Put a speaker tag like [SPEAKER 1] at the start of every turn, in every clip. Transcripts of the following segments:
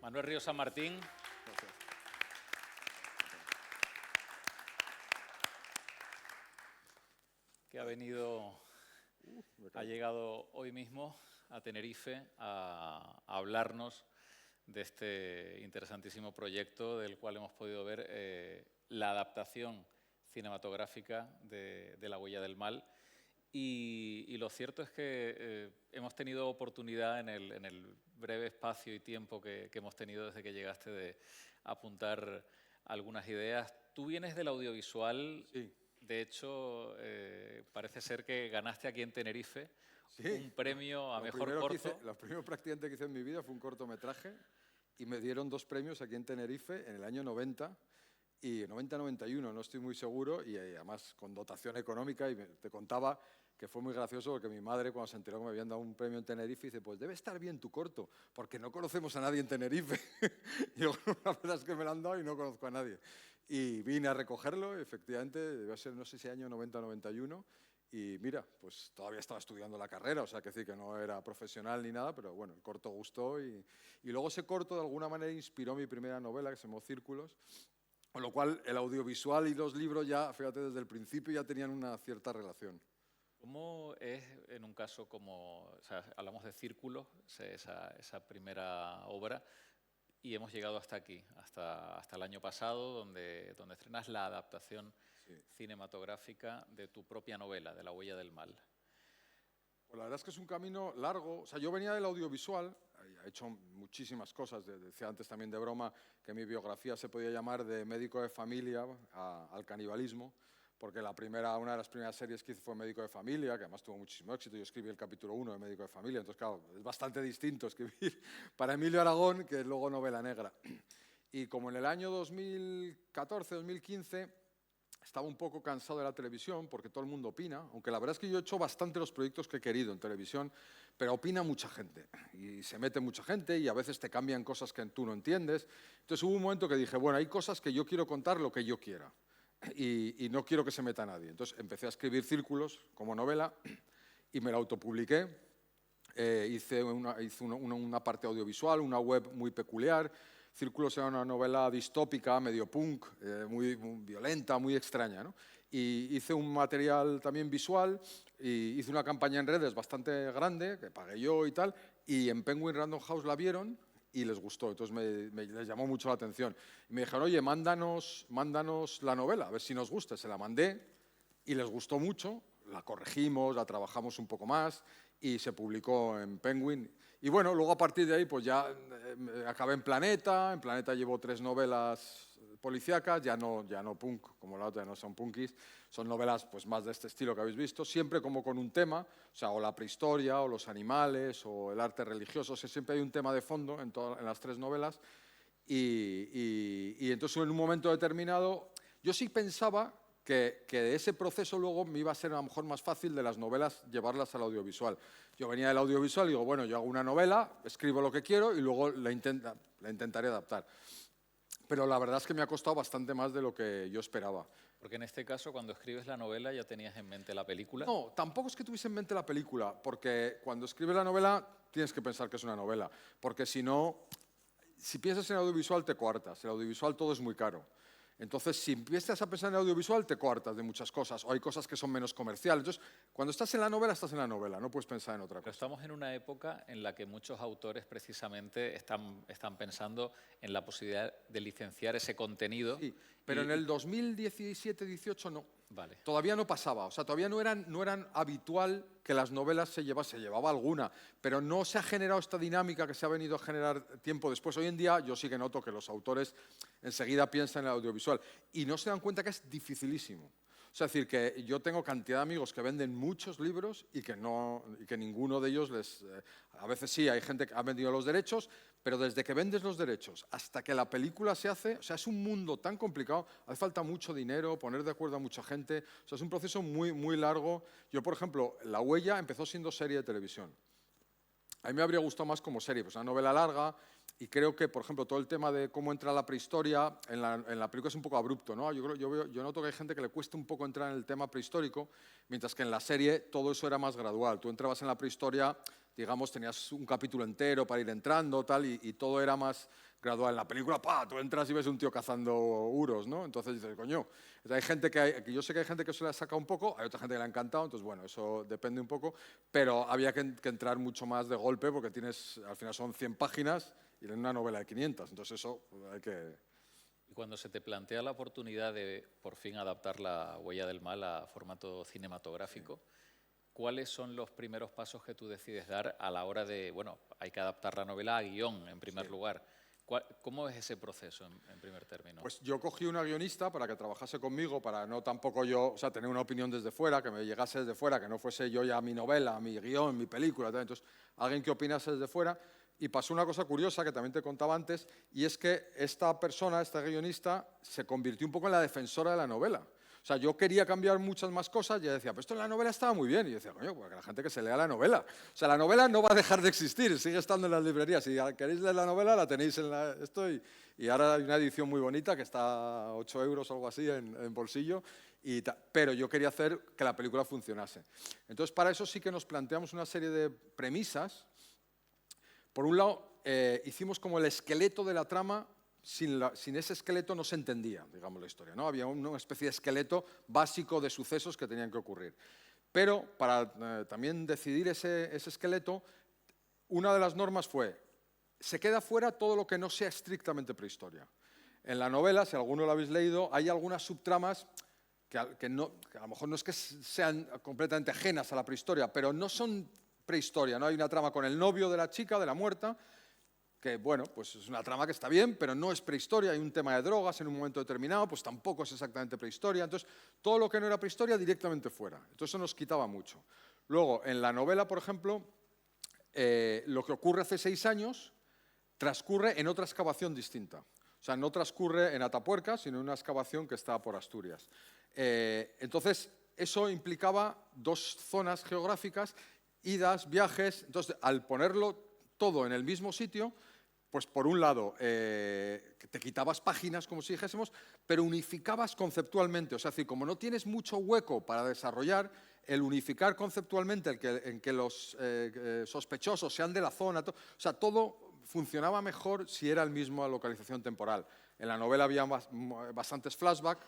[SPEAKER 1] Manuel Río San Martín.
[SPEAKER 2] Gracias.
[SPEAKER 1] Que ha llegado hoy mismo a Tenerife a hablarnos de este interesantísimo proyecto del cual hemos podido ver la adaptación cinematográfica de La huella del mal. Y lo cierto es que hemos tenido oportunidad en el breve espacio y tiempo que hemos tenido desde que llegaste de apuntar algunas ideas. Tú vienes del audiovisual.
[SPEAKER 2] Sí.
[SPEAKER 1] De hecho, parece ser que ganaste aquí en Tenerife un premio a mejor corto.
[SPEAKER 2] Lo primero prácticamente que hice en mi vida fue un cortometraje y me dieron 2 premios aquí en Tenerife en el año 90 y 90-91, no estoy muy seguro, y además con dotación económica. Y te contaba que fue muy gracioso porque mi madre, cuando se enteró que me habían dado un premio en Tenerife, dice: pues debe estar bien tu corto, porque no conocemos a nadie en Tenerife. Y yo, la verdad es que me lo han dado y no conozco a nadie. Y vine a recogerlo, efectivamente, debe ser, no sé si año 90-91, y mira, pues todavía estaba estudiando la carrera, o sea, que decir que no era profesional ni nada, pero bueno, el corto gustó y luego ese corto de alguna manera inspiró mi primera novela, que se llamó Círculos, con lo cual el audiovisual y los libros ya, fíjate, desde el principio ya tenían una cierta relación.
[SPEAKER 1] ¿Cómo es en un caso como, o sea, hablamos de Círculos, esa primera obra, y hemos llegado hasta aquí, hasta el año pasado, donde estrenas la adaptación cinematográfica de tu propia novela, de La huella del mal?
[SPEAKER 2] Pues la verdad es que es un camino largo. O sea, yo venía del audiovisual, he hecho muchísimas cosas. Decía antes también de broma que mi biografía se podía llamar de médico de familia al canibalismo, porque una de las primeras series que hice fue Médico de Familia, que además tuvo muchísimo éxito. Yo escribí el capítulo 1 de Médico de Familia, entonces claro, es bastante distinto escribir para Emilio Aragón que luego novela negra. Y como en el año 2014-2015 estaba un poco cansado de la televisión, porque todo el mundo opina, aunque la verdad es que yo he hecho bastante los proyectos que he querido en televisión, pero opina mucha gente, y se mete mucha gente, y a veces te cambian cosas que tú no entiendes. Entonces hubo un momento que dije, bueno, hay cosas que yo quiero contar lo que yo quiera, y no quiero que se meta nadie. Entonces empecé a escribir Círculos como novela, y me la autopubliqué. Hice una parte audiovisual, una web muy peculiar. Círculos era una novela distópica, medio punk, muy violenta, muy extraña, ¿no? Y hice un material también visual, y hice una campaña en redes bastante grande, que pagué yo y tal, y en Penguin Random House la vieron y les gustó, entonces les llamó mucho la atención. Y me dijeron, oye, mándanos la novela, a ver si nos gusta. Se la mandé y les gustó mucho, la corregimos, la trabajamos un poco más y se publicó en Penguin. Y bueno, luego a partir de ahí pues ya acabé en Planeta llevo 3 novelas policíacas, ya no punk, como la otra, no son punkis, son novelas pues más de este estilo que habéis visto, siempre como con un tema, o sea, o la prehistoria, o los animales, o el arte religioso, o sea, siempre hay un tema de fondo en las 3 novelas. Y entonces en un momento determinado, yo sí pensaba que de ese proceso luego me iba a ser a lo mejor más fácil de las novelas llevarlas al audiovisual. Yo venía del audiovisual y digo, bueno, yo hago una novela, escribo lo que quiero y luego la intentaré adaptar. Pero la verdad es que me ha costado bastante más de lo que yo esperaba.
[SPEAKER 1] Porque en este caso, cuando escribes la novela, ¿ya tenías en mente la película?
[SPEAKER 2] No, tampoco es que tuviese en mente la película, porque cuando escribes la novela tienes que pensar que es una novela, porque si no, si piensas en audiovisual te coartas, el audiovisual todo es muy caro. Entonces, si empiezas a pensar en audiovisual, te coartas de muchas cosas, o hay cosas que son menos comerciales. Entonces, cuando estás en la novela, no puedes pensar en otra
[SPEAKER 1] Pero
[SPEAKER 2] cosa.
[SPEAKER 1] estamos en una época en la que muchos autores precisamente están pensando en la posibilidad de licenciar ese contenido.
[SPEAKER 2] Sí, pero en el 2017-18 no.
[SPEAKER 1] Vale.
[SPEAKER 2] Todavía no pasaba, o sea, todavía no eran habitual que las novelas se llevaba alguna, pero no se ha generado esta dinámica que se ha venido a generar tiempo después. Hoy en día yo sí que noto que los autores enseguida piensan en el audiovisual y no se dan cuenta que es dificilísimo. O sea, es decir, que yo tengo cantidad de amigos que venden muchos libros y que ninguno de ellos a veces sí, hay gente que ha vendido los derechos, pero desde que vendes los derechos hasta que la película se hace, o sea, es un mundo tan complicado, hace falta mucho dinero, poner de acuerdo a mucha gente, o sea, es un proceso muy, muy largo. Yo, por ejemplo, La huella empezó siendo serie de televisión. A mí me habría gustado más como serie, pues una novela larga, y creo que, por ejemplo, todo el tema de cómo entra la prehistoria en la película es un poco abrupto, ¿no? Yo noto que hay gente que le cuesta un poco entrar en el tema prehistórico, mientras que en la serie todo eso era más gradual. Tú entrabas en la prehistoria digamos, tenías un capítulo entero para ir entrando, tal, y todo era más gradual. En la película, ¡pah!, tú entras y ves un tío cazando uros, ¿no? Entonces dices, coño, hay gente que yo sé que hay gente que se le ha sacado un poco, hay otra gente que le ha encantado, entonces bueno, eso depende un poco, pero había que entrar mucho más de golpe porque al final son 100 páginas y en una novela de 500, entonces eso hay que...
[SPEAKER 1] Y cuando se te plantea la oportunidad de por fin adaptar La huella del mal a formato cinematográfico, ¿cuáles son los primeros pasos que tú decides dar a la hora de, bueno, hay que adaptar la novela a guión en primer lugar? ¿Cómo es ese proceso en primer término?
[SPEAKER 2] Pues yo cogí una guionista para que trabajase conmigo, para no tampoco yo, o sea, tener una opinión desde fuera, que me llegase desde fuera, que no fuese yo ya mi novela, mi guión, mi película, tal. Entonces, alguien que opinase desde fuera. Y pasó una cosa curiosa que también te contaba antes, y es que esta persona, esta guionista, se convirtió un poco en la defensora de la novela. O sea, yo quería cambiar muchas más cosas y ella decía, pues esto en la novela estaba muy bien. Y yo decía, coño, pues que la gente que se lea la novela. O sea, la novela no va a dejar de existir, sigue estando en las librerías. Si queréis leer la novela, la tenéis en esto. Y ahora hay una edición muy bonita que está a 8 euros o algo así en bolsillo. Pero yo quería hacer que la película funcionase. Entonces, para eso sí que nos planteamos una serie de premisas. Por un lado, hicimos como el esqueleto de la trama. Sin ese esqueleto no se entendía, digamos, la historia, ¿no? Había una especie de esqueleto básico de sucesos que tenían que ocurrir. Pero para también decidir ese esqueleto, una de las normas fue, se queda fuera todo lo que no sea estrictamente prehistoria. En la novela, si alguno lo habéis leído, hay algunas subtramas que a lo mejor no es que sean completamente ajenas a la prehistoria, pero no son prehistoria, ¿no? Hay una trama con el novio de la chica, de la muerta, que, bueno, pues es una trama que está bien, pero no es prehistoria, hay un tema de drogas en un momento determinado, pues tampoco es exactamente prehistoria. Entonces, todo lo que no era prehistoria directamente fuera. Entonces, eso nos quitaba mucho. Luego, en la novela, por ejemplo, lo que ocurre hace 6 años transcurre en otra excavación distinta. O sea, no transcurre en Atapuerca, sino en una excavación que está por Asturias. Entonces, eso implicaba 2 zonas geográficas, idas, viajes. Entonces, al ponerlo todo en el mismo sitio, pues por un lado te quitabas páginas, como si dijésemos, pero unificabas conceptualmente. O sea, es decir, como no tienes mucho hueco para desarrollar, el unificar conceptualmente, en que los sospechosos sean de la zona, o sea, todo funcionaba mejor si era el mismo localización temporal. En la novela había bastantes flashbacks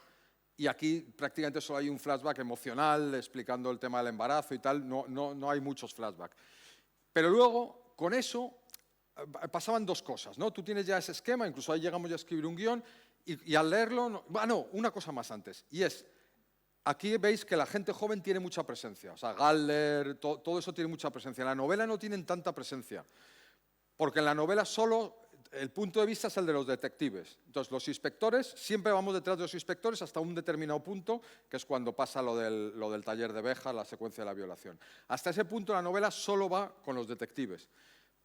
[SPEAKER 2] y aquí prácticamente solo hay un flashback emocional explicando el tema del embarazo y tal, no hay muchos flashbacks. Pero luego, con eso, pasaban 2 cosas, ¿no? Tú tienes ya ese esquema, incluso ahí llegamos ya a escribir un guión, y al leerlo, una cosa más antes, y es, aquí veis que la gente joven tiene mucha presencia, o sea, Galder, todo eso tiene mucha presencia. En la novela no tienen tanta presencia, porque en la novela solo el punto de vista es el de los detectives. Entonces, los inspectores, siempre vamos detrás de los inspectores hasta un determinado punto, que es cuando pasa lo del taller de Béjar, la secuencia de la violación. Hasta ese punto la novela solo va con los detectives.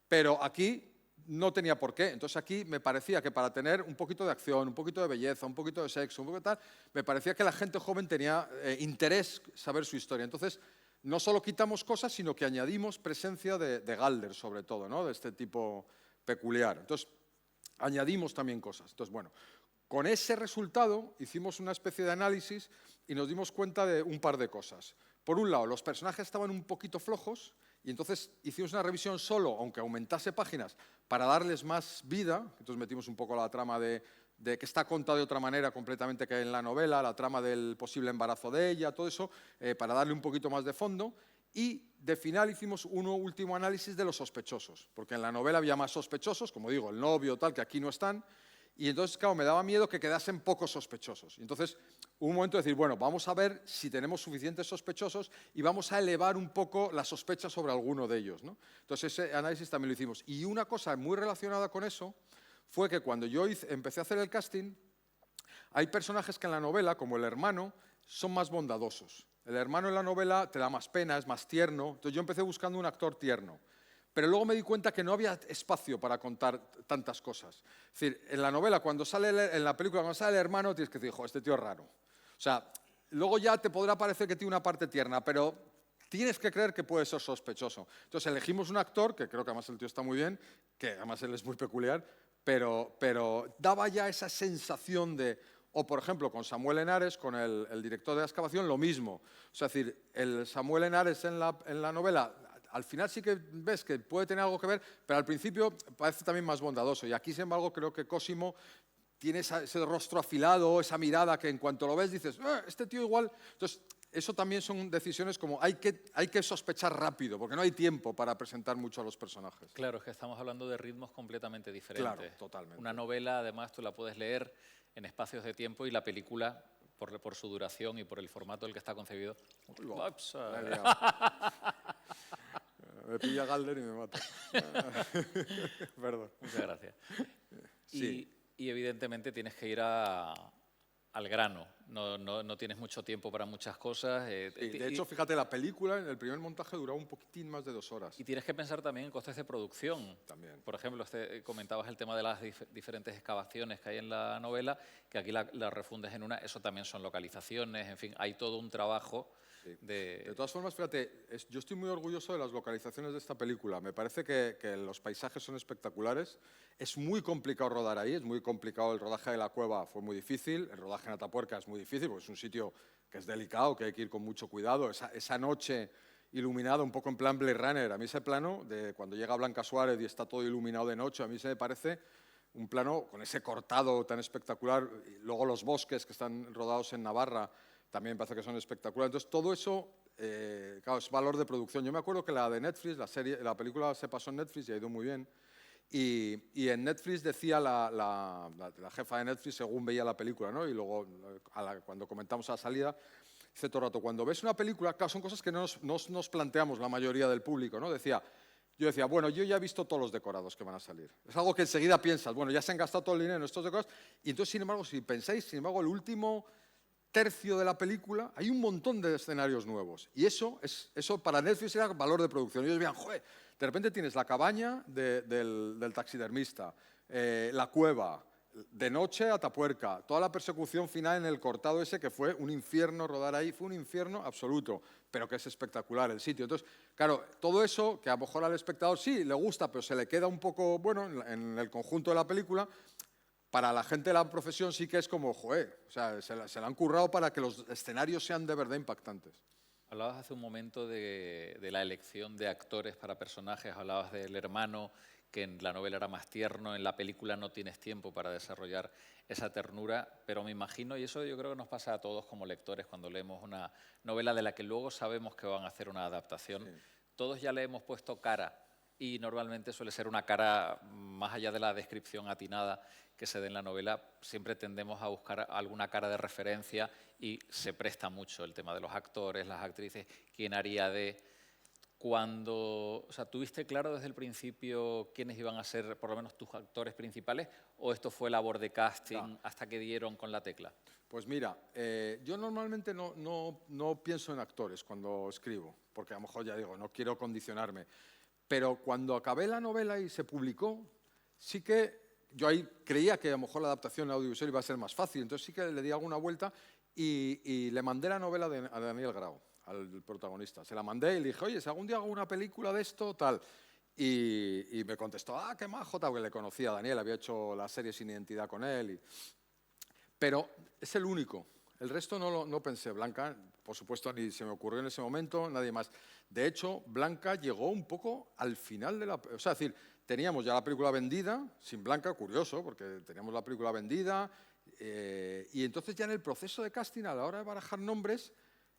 [SPEAKER 2] Pero aquí no tenía por qué. Entonces aquí me parecía que para tener un poquito de acción, un poquito de belleza, un poquito de sexo, un poco de tal, me parecía que la gente joven tenía interés saber su historia. Entonces, no solo quitamos cosas, sino que añadimos presencia de Galder, sobre todo, ¿no? De este tipo peculiar. Entonces, añadimos también cosas. Entonces, bueno, con ese resultado hicimos una especie de análisis y nos dimos cuenta de un par de cosas. Por un lado, los personajes estaban un poquito flojos y entonces hicimos una revisión solo, aunque aumentase páginas, para darles más vida. Entonces metimos un poco la trama de que está contada de otra manera completamente que en la novela, la trama del posible embarazo de ella, todo eso, para darle un poquito más de fondo. Y de final hicimos un último análisis de los sospechosos, porque en la novela había más sospechosos, como digo, el novio, tal, que aquí no están. Y entonces, claro, me daba miedo que quedasen pocos sospechosos. Y entonces, hubo un momento de decir, bueno, vamos a ver si tenemos suficientes sospechosos y vamos a elevar un poco la sospecha sobre alguno de ellos, ¿no? Entonces, ese análisis también lo hicimos. Y una cosa muy relacionada con eso fue que cuando yo empecé a hacer el casting, hay personajes que en la novela, como el hermano, son más bondadosos. El hermano en la novela te da más pena, es más tierno. Entonces, yo empecé buscando un actor tierno. Pero luego me di cuenta que no había espacio para contar tantas cosas. Es decir, en la novela, en la película, cuando sale el hermano, tienes que decir, jo, este tío es raro. O sea, luego ya te podrá parecer que tiene una parte tierna, pero tienes que creer que puede ser sospechoso. Entonces elegimos un actor, que creo que además el tío está muy bien, que además él es muy peculiar, pero daba ya esa sensación de... O, por ejemplo, con Samuel Henares, con el director de la excavación, lo mismo. O sea, es decir, el Samuel Henares en la novela al final sí que ves que puede tener algo que ver, pero al principio parece también más bondadoso. Y aquí, sin embargo, creo que Cosimo tiene ese rostro afilado, esa mirada que en cuanto lo ves dices, este tío igual... Entonces, eso también son decisiones como hay que sospechar rápido, porque no hay tiempo para presentar mucho a los personajes.
[SPEAKER 1] Claro, es que estamos hablando de ritmos completamente diferentes.
[SPEAKER 2] Claro, totalmente.
[SPEAKER 1] Una novela, además, tú la puedes leer en espacios de tiempo y la película, por su duración y por el formato del que está concebido... Ups,
[SPEAKER 2] me pilla Galder y me mata. Perdón.
[SPEAKER 1] Muchas gracias.
[SPEAKER 2] Sí.
[SPEAKER 1] Y evidentemente tienes que ir al grano. No tienes mucho tiempo para muchas cosas.
[SPEAKER 2] Sí, de hecho, fíjate, la película en el primer montaje duraba un poquitín más de 2 horas.
[SPEAKER 1] Y tienes que pensar también en costes de producción.
[SPEAKER 2] También.
[SPEAKER 1] Por ejemplo, comentabas el tema de las diferentes excavaciones que hay en la novela, que aquí la refundes en una. Eso también son localizaciones, en fin, hay todo un trabajo.
[SPEAKER 2] Sí. De todas formas, fíjate, yo estoy muy orgulloso de las localizaciones de esta película. Me parece que los paisajes son espectaculares. Es muy complicado rodar ahí, es muy complicado. El rodaje de la cueva fue muy difícil, el rodaje en Atapuerca es muy difícil porque es un sitio que es delicado, que hay que ir con mucho cuidado. Esa noche iluminada, un poco en plan Blade Runner, a mí ese plano de cuando llega Blanca Suárez y está todo iluminado de noche, a mí se me parece un plano con ese cortado tan espectacular. Y luego los bosques que están rodados en Navarra, también me parece que son espectaculares. Entonces, todo eso, claro, es valor de producción. Yo me acuerdo que la de Netflix, la película se pasó en Netflix y ha ido muy bien. Y en Netflix decía la jefa de Netflix, según veía la película, ¿no? Y luego, cuando comentamos a la salida, dice todo el rato, cuando ves una película, claro, son cosas que no nos planteamos la mayoría del público, ¿no? Yo decía, bueno, yo ya he visto todos los decorados que van a salir. Es algo que enseguida piensas, bueno, ya se han gastado todo el dinero en estos decorados. Y entonces, sin embargo, si pensáis, sin embargo, el último tercio de la película hay un montón de escenarios nuevos. Y eso para Netflix era valor de producción. Y ellos veían, joder, de repente tienes la cabaña del taxidermista, la cueva, de noche Atapuerca, toda la persecución final en el cortado ese que fue un infierno rodar ahí, fue un infierno absoluto, pero que es espectacular el sitio. Entonces, claro, todo eso que a lo mejor al espectador sí le gusta, pero se le queda un poco, bueno, en el conjunto de la película. Para la gente de la profesión sí que es como, joder, o sea, se la han currado para que los escenarios sean de verdad impactantes.
[SPEAKER 1] Hablabas hace un momento de la elección de actores para personajes, hablabas del hermano, que en la novela era más tierno, en la película no tienes tiempo para desarrollar esa ternura, pero me imagino, y eso yo creo que nos pasa a todos como lectores cuando leemos una novela de la que luego sabemos que van a hacer una adaptación, sí. Todos ya le hemos puesto cara y normalmente suele ser una cara, más allá de la descripción atinada que se dé en la novela, siempre tendemos a buscar alguna cara de referencia y se presta mucho el tema de los actores, las actrices, quién haría de... O sea, ¿tuviste claro desde el principio quiénes iban a ser por lo menos tus actores principales o esto fue labor de casting hasta que dieron con la tecla?
[SPEAKER 2] Pues mira, yo normalmente no pienso en actores cuando escribo, porque a lo mejor ya digo, no quiero condicionarme, pero cuando acabé la novela y se publicó, sí que yo ahí creía que a lo mejor la adaptación audiovisual iba a ser más fácil, entonces sí que le di alguna vuelta y le mandé la novela a Daniel Grau, al protagonista. Se la mandé y le dije, oye, si algún día hago una película de esto, tal. Y me contestó, qué majo, tal, porque le conocía a Daniel, había hecho la serie Sin Identidad con él. Pero es el único. El resto no pensé. Blanca, por supuesto, ni se me ocurrió en ese momento, nadie más. De hecho, Blanca llegó un poco al final de la... O sea, es decir, teníamos ya la película vendida, sin Blanca, curioso, porque teníamos la película vendida, y entonces ya en el proceso de casting, a la hora de barajar nombres,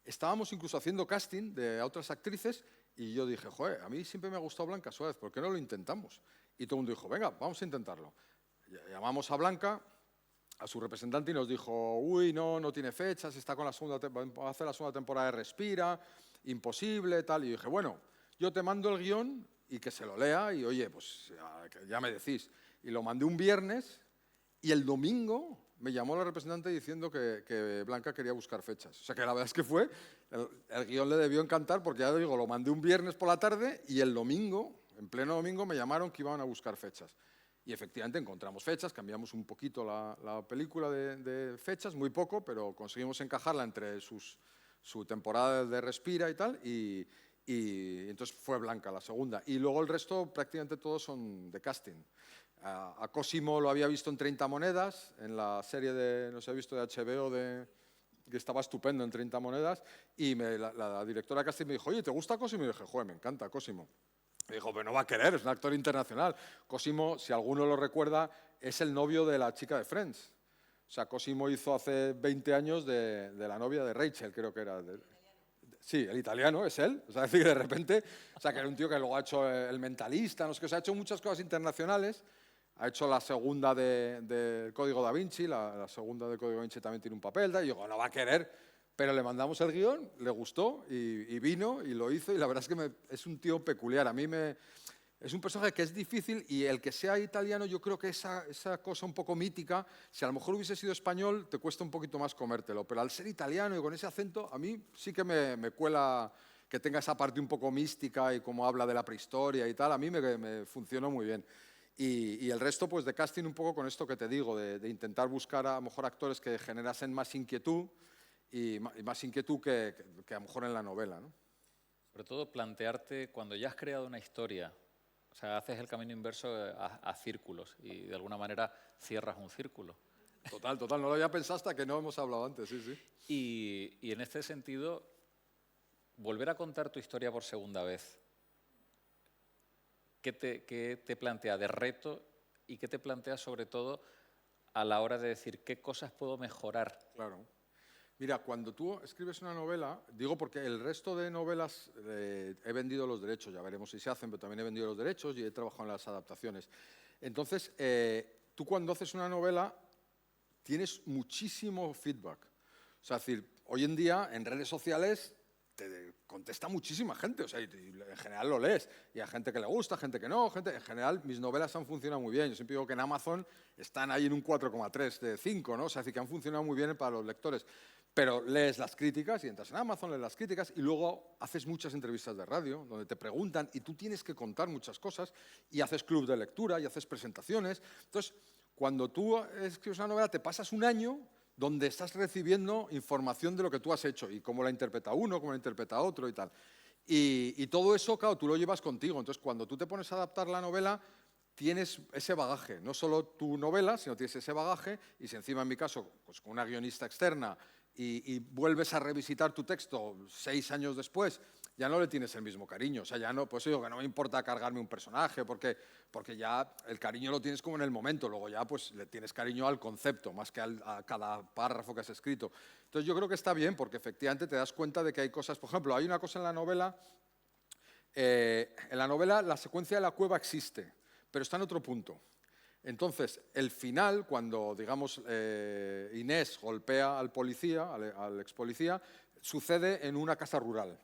[SPEAKER 2] estábamos incluso haciendo casting de otras actrices, y yo dije, joder, a mí siempre me ha gustado Blanca Suárez, ¿por qué no lo intentamos? Y todo el mundo dijo, venga, vamos a intentarlo. Llamamos a Blanca, a su representante, y nos dijo, uy, no tiene fechas, está con va a hacer la segunda temporada de Respira, imposible, tal. Y dije, bueno, yo te mando el guión y que se lo lea y, oye, pues ya me decís. Y lo mandé un viernes y el domingo me llamó la representante diciendo que Blanca quería buscar fechas. O sea que la verdad es que el guión le debió encantar porque ya digo, lo mandé un viernes por la tarde y el domingo, en pleno domingo, me llamaron que iban a buscar fechas. Y efectivamente encontramos fechas, cambiamos un poquito la película de fechas, muy poco, pero conseguimos encajarla entre su temporada de Respira y tal, y entonces fue Blanca la segunda. Y luego el resto prácticamente todos son de casting. A Cosimo lo había visto en 30 monedas, en la serie no sé, he visto de HBO que estaba estupendo en 30 monedas, y la directora de casting me dijo, oye, ¿te gusta Cosimo? Y yo dije, joder, me encanta Cosimo. Me dijo, pero no va a querer, es un actor internacional. Cosimo, si alguno lo recuerda, es el novio de la chica de Friends. O sea, Cosimo hizo hace 20 años de la novia de Rachel, creo que era. Sí, el italiano, es él. O sea, es decir, de repente, o sea, que era un tío que luego ha hecho El Mentalista, no sé qué, o sea, ha hecho muchas cosas internacionales. Ha hecho la segunda de Código Da Vinci, la segunda de Código Da Vinci también tiene un papel, y digo, no va a querer, pero le mandamos el guión, le gustó y vino y lo hizo, y la verdad es que es un tío peculiar. A mí es un personaje que es difícil, y el que sea italiano, yo creo que esa cosa un poco mítica, si a lo mejor hubiese sido español, te cuesta un poquito más comértelo, pero al ser italiano y con ese acento, a mí sí que me cuela que tenga esa parte un poco mística y como habla de la prehistoria y tal, a mí me funcionó muy bien. Y el resto, pues de casting un poco con esto que te digo, de intentar buscar a lo mejor actores que generasen más inquietud, y más inquietud que a lo mejor en la novela, ¿no?
[SPEAKER 1] Sobre todo plantearte, cuando ya has creado una historia, o sea, haces el camino inverso a círculos y de alguna manera cierras un círculo.
[SPEAKER 2] Total, no lo había pensado hasta que no hemos hablado antes, sí, sí.
[SPEAKER 1] Y en este sentido, volver a contar tu historia por segunda vez, ¿qué te plantea de reto y qué te plantea sobre todo a la hora de decir qué cosas puedo mejorar?
[SPEAKER 2] Claro. Mira, cuando tú escribes una novela, digo porque el resto de novelas he vendido los derechos, ya veremos si se hacen, pero también he vendido los derechos y he trabajado en las adaptaciones. Entonces, tú cuando haces una novela tienes muchísimo feedback. O sea, es decir, hoy en día en redes sociales te contesta muchísima gente, o sea, y en general lo lees, y hay gente que le gusta, gente que no, en general mis novelas han funcionado muy bien. Yo siempre digo que en Amazon están ahí en un 4,3 de 5, ¿no? O sea, es decir, que han funcionado muy bien para los lectores. Pero lees las críticas y entras en Amazon, lees las críticas y luego haces muchas entrevistas de radio donde te preguntan y tú tienes que contar muchas cosas, y haces club de lectura y haces presentaciones. Entonces, cuando tú escribes una novela te pasas un año donde estás recibiendo información de lo que tú has hecho y cómo la interpreta uno, cómo la interpreta otro y tal. Y todo eso, claro, tú lo llevas contigo. Entonces, cuando tú te pones a adaptar la novela, tienes ese bagaje, no solo tu novela, sino tienes ese bagaje, y si encima, en mi caso, pues con una guionista externa, y vuelves a revisitar tu texto 6 años después, ya no le tienes el mismo cariño. O sea, ya no, pues digo que no me importa cargarme un personaje, porque ya el cariño lo tienes como en el momento, luego ya pues le tienes cariño al concepto, más que a cada párrafo que has escrito. Entonces yo creo que está bien, porque efectivamente te das cuenta de que hay cosas, por ejemplo, hay una cosa en la novela la secuencia de la cueva existe, pero está en otro punto. Entonces, el final, cuando, digamos, Inés golpea al policía, al ex policía, sucede en una casa rural.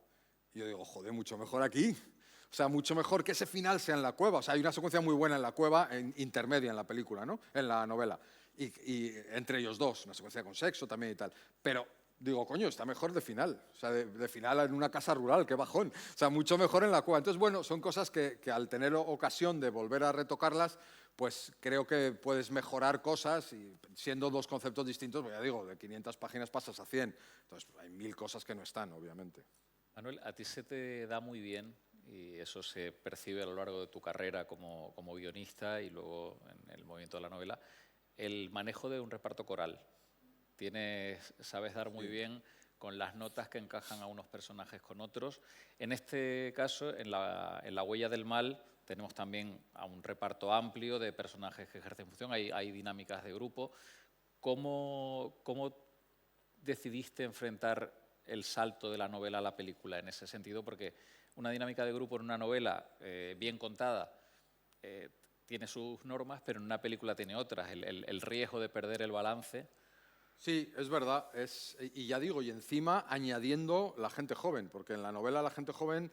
[SPEAKER 2] Y yo digo, joder, mucho mejor aquí. O sea, mucho mejor que ese final sea en la cueva. O sea, hay una secuencia muy buena en la cueva, intermedia en la película, ¿no? En la novela. Y entre ellos dos, una secuencia con sexo también y tal. Pero digo, coño, está mejor de final. O sea, de final en una casa rural, qué bajón. O sea, mucho mejor en la cueva. Entonces, bueno, son cosas que al tener ocasión de volver a retocarlas, pues creo que puedes mejorar cosas, y siendo dos conceptos distintos, pues ya digo, de 500 páginas pasas a 100. Entonces, hay 1000 cosas que no están, obviamente.
[SPEAKER 1] Manuel, a ti se te da muy bien, y eso se percibe a lo largo de tu carrera como guionista y luego en el movimiento de la novela, el manejo de un reparto coral. Sabes dar muy bien con las notas que encajan a unos personajes con otros. En este caso, en la Huella del Mal, tenemos también a un reparto amplio de personajes que ejercen función, hay dinámicas de grupo. ¿Cómo decidiste enfrentar el salto de la novela a la película en ese sentido? Porque una dinámica de grupo en una novela bien contada tiene sus normas, pero en una película tiene otras. El riesgo de perder el balance.
[SPEAKER 2] Sí, es verdad. Y ya digo, y encima añadiendo la gente joven, porque en la novela la gente joven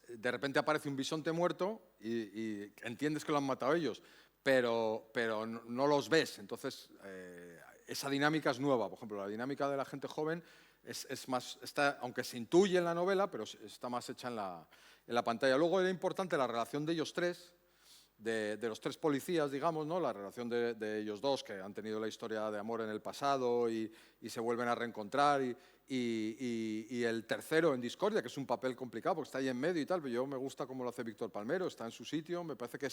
[SPEAKER 2] de repente aparece un bisonte muerto y entiendes que lo han matado ellos, pero no los ves. Entonces, esa dinámica es nueva. Por ejemplo, la dinámica de la gente joven es más, aunque se intuye en la novela, pero está más hecha en la pantalla. Luego era importante la relación de ellos tres, de los tres policías, digamos, ¿no? La relación de ellos dos, que han tenido la historia de amor en el pasado y se vuelven a reencontrar, y el tercero en discordia, que es un papel complicado porque está ahí en medio y tal, pero yo me gusta cómo lo hace Víctor Palmero, está en su sitio, me parece que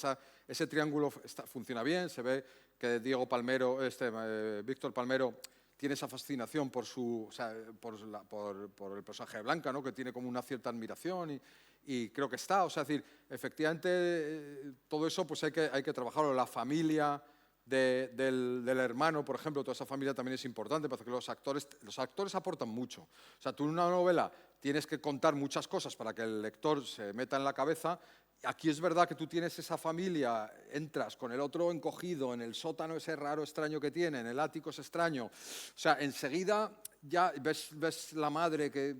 [SPEAKER 2] ese triángulo funciona bien, se ve que Víctor Palmero tiene esa fascinación por, o sea, por el personaje de Blanca, ¿no? Que tiene como una cierta admiración y creo que está, o sea, es decir, efectivamente todo eso pues hay que trabajarlo, la familia del hermano, por ejemplo, toda esa familia también es importante, porque los actores aportan mucho. O sea, tú en una novela tienes que contar muchas cosas para que el lector se meta en la cabeza. Aquí es verdad que tú tienes esa familia, entras con el otro encogido en el sótano ese raro, extraño que tiene, en el ático es extraño. O sea, enseguida ya ves la madre que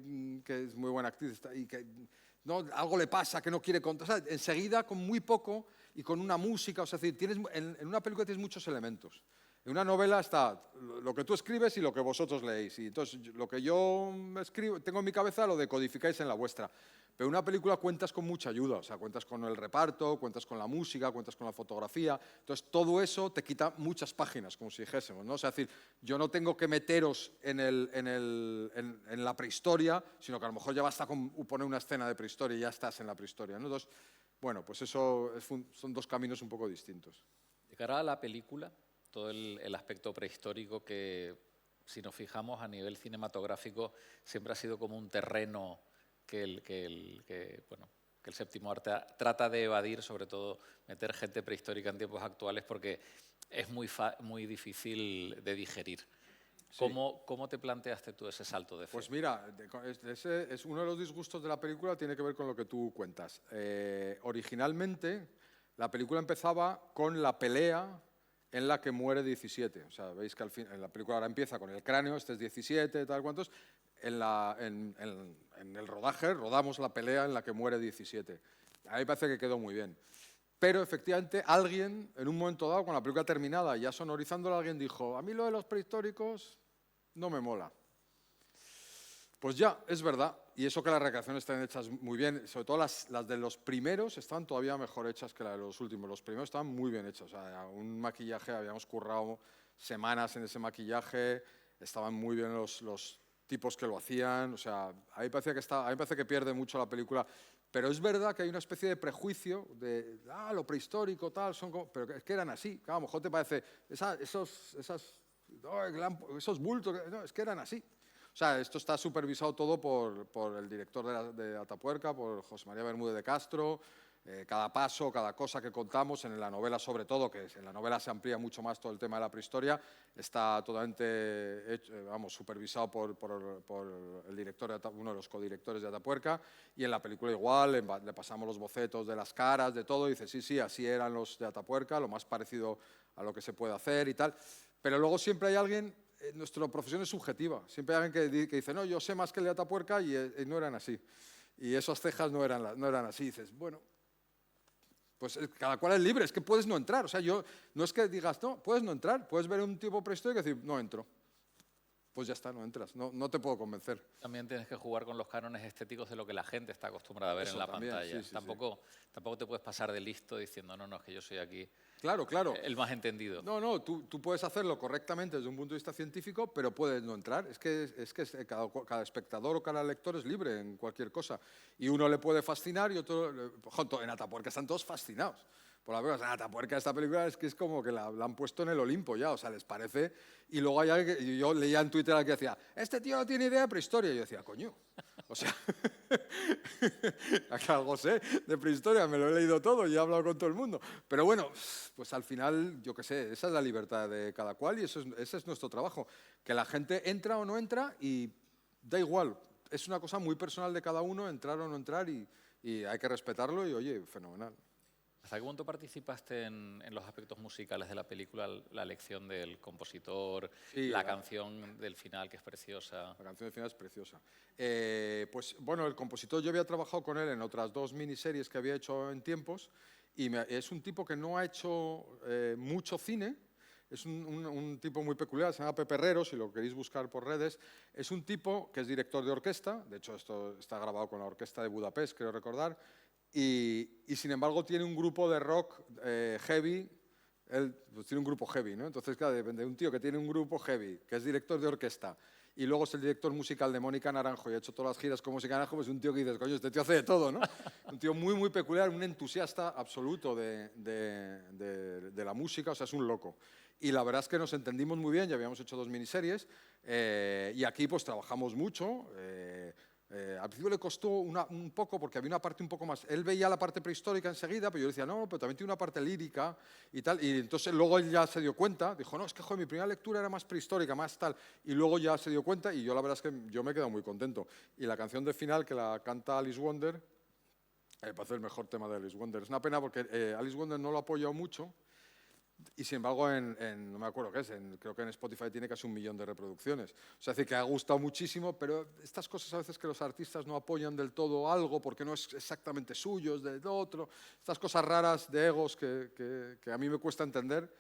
[SPEAKER 2] es muy buena actriz y que no, algo le pasa, que no quiere contar. O sea, enseguida, con muy poco y con una música, o sea, es decir, en una película tienes muchos elementos. En una novela está lo que tú escribes y lo que vosotros leéis. Y entonces, lo que yo escribo, tengo en mi cabeza, lo decodificáis en la vuestra. Pero en una película cuentas con mucha ayuda, o sea, cuentas con el reparto, cuentas con la música, cuentas con la fotografía. Entonces, todo eso te quita muchas páginas, como si dijésemos, ¿no? O sea, es decir, yo no tengo que meteros en la prehistoria, sino que a lo mejor ya basta con poner una escena de prehistoria y ya estás en la prehistoria, ¿no? Entonces, bueno, pues eso son dos caminos un poco distintos.
[SPEAKER 1] De cara a la película, todo el aspecto prehistórico que, si nos fijamos a nivel cinematográfico, siempre ha sido como un terreno que el séptimo arte trata de evadir, sobre todo meter gente prehistórica en tiempos actuales, porque es muy difícil de digerir.
[SPEAKER 2] Sí.
[SPEAKER 1] ¿Cómo te planteaste tú ese salto de fe?
[SPEAKER 2] Pues mira, ese es uno de los disgustos de la película, tiene que ver con lo que tú cuentas. Originalmente, la película empezaba con la pelea en la que muere 17. O sea, veis que al fin, en la película ahora empieza con el cráneo, este es 17, tal cuantos. En el rodaje rodamos la pelea en la que muere 17. A mí me parece que quedó muy bien. Pero efectivamente alguien, en un momento dado, con la película terminada, ya sonorizándola, alguien dijo, a mí lo de los prehistóricos no me mola. Pues ya, es verdad. Y eso que las recreaciones están hechas muy bien, sobre todo las de los primeros están todavía mejor hechas que las de los últimos. Los primeros estaban muy bien hechos. O sea, un maquillaje, habíamos currado semanas en ese maquillaje, estaban muy bien los tipos que lo hacían. O sea, a mí me parece que pierde mucho la película. Pero es verdad que hay una especie de prejuicio de, lo prehistórico, tal, pero es que eran así. Claro, a lo mejor te parece, esos bultos, no, es que eran así. O sea, esto está supervisado todo por el director de Atapuerca, por José María Bermúdez de Castro. Cada paso, cada cosa que contamos, en la novela sobre todo, que en la novela se amplía mucho más todo el tema de la prehistoria, está totalmente supervisado por el director, uno de los codirectores de Atapuerca, y en la película igual, le pasamos los bocetos de las caras, de todo, y dice, sí, así eran los de Atapuerca, lo más parecido a lo que se puede hacer y tal. Pero luego siempre hay alguien, nuestra profesión es subjetiva, siempre hay alguien que dice, no, yo sé más que el de Atapuerca y no eran así. Y esas cejas no eran así, y dices, bueno, pues cada cual es libre, es que puedes no entrar. O sea, no es que digas, no, puedes no entrar, puedes ver un tipo prehistórico y decir, no entro. Pues ya está, no entras, no te puedo convencer.
[SPEAKER 1] También tienes que jugar con los cánones estéticos de lo que la gente está acostumbrada a ver en la pantalla.
[SPEAKER 2] Sí,
[SPEAKER 1] tampoco te puedes pasar de listo diciendo, no, es que yo soy aquí
[SPEAKER 2] claro.
[SPEAKER 1] el más entendido.
[SPEAKER 2] No, tú puedes hacerlo correctamente desde un punto de vista científico, pero puedes no entrar. Es que cada espectador o cada lector es libre en cualquier cosa. Y uno le puede fascinar y otro... En Atapuerca están todos fascinados por la película. Atapuerca, esta película es que es como que la han puesto en el Olimpo ya, o sea, les parece. Y luego hay alguien que yo leía en Twitter que decía, este tío no tiene idea de prehistoria. Y yo decía, coño, o sea, algo sé de prehistoria, me lo he leído todo y he hablado con todo el mundo. Pero bueno, pues al final, yo qué sé, esa es la libertad de cada cual y ese es nuestro trabajo. Que la gente entra o no entra y da igual. Es una cosa muy personal de cada uno, entrar o no entrar y hay que respetarlo y, oye, fenomenal.
[SPEAKER 1] ¿Hasta qué punto participaste en los aspectos musicales de la película? La elección del compositor, sí, la canción del final, que es preciosa.
[SPEAKER 2] La canción del final es preciosa. Pues bueno, el compositor, yo había trabajado con él en otras 2 miniseries que había hecho en tiempos y es un tipo que no ha hecho mucho cine. Es un tipo muy peculiar, se llama Pepe Herrero, si lo queréis buscar por redes. Es un tipo que es director de orquesta, de hecho esto está grabado con la Orquesta de Budapest, creo recordar. Y sin embargo tiene un grupo de rock heavy, él pues, tiene un grupo heavy, ¿no? Entonces, claro, depende de un tío que tiene un grupo heavy, que es director de orquesta y luego es el director musical de Mónica Naranjo y ha hecho todas las giras con Mónica Naranjo, pues un tío que dices, coño, este tío hace de todo, ¿no? Un tío muy, muy peculiar, un entusiasta absoluto de la música, o sea, es un loco. Y la verdad es que nos entendimos muy bien, ya habíamos hecho 2 miniseries, y aquí pues trabajamos mucho. Al principio le costó un poco porque había una parte un poco más... Él veía la parte prehistórica enseguida, pero yo decía, no, pero también tiene una parte lírica y tal. Y entonces luego él ya se dio cuenta, dijo, no, es que joder, mi primera lectura era más prehistórica, más tal. Y luego ya se dio cuenta y yo la verdad es que yo me he quedado muy contento. Y la canción de final que la canta Alice Wonder, me parece el mejor tema de Alice Wonder. Es una pena porque Alice Wonder no lo ha apoyado mucho. Y sin embargo, no me acuerdo qué es, creo que en Spotify tiene casi 1 millón de reproducciones. O sea, es decir, que ha gustado muchísimo, pero estas cosas a veces que los artistas no apoyan del todo algo porque no es exactamente suyo, es de otro. Estas cosas raras de egos que a mí me cuesta entender.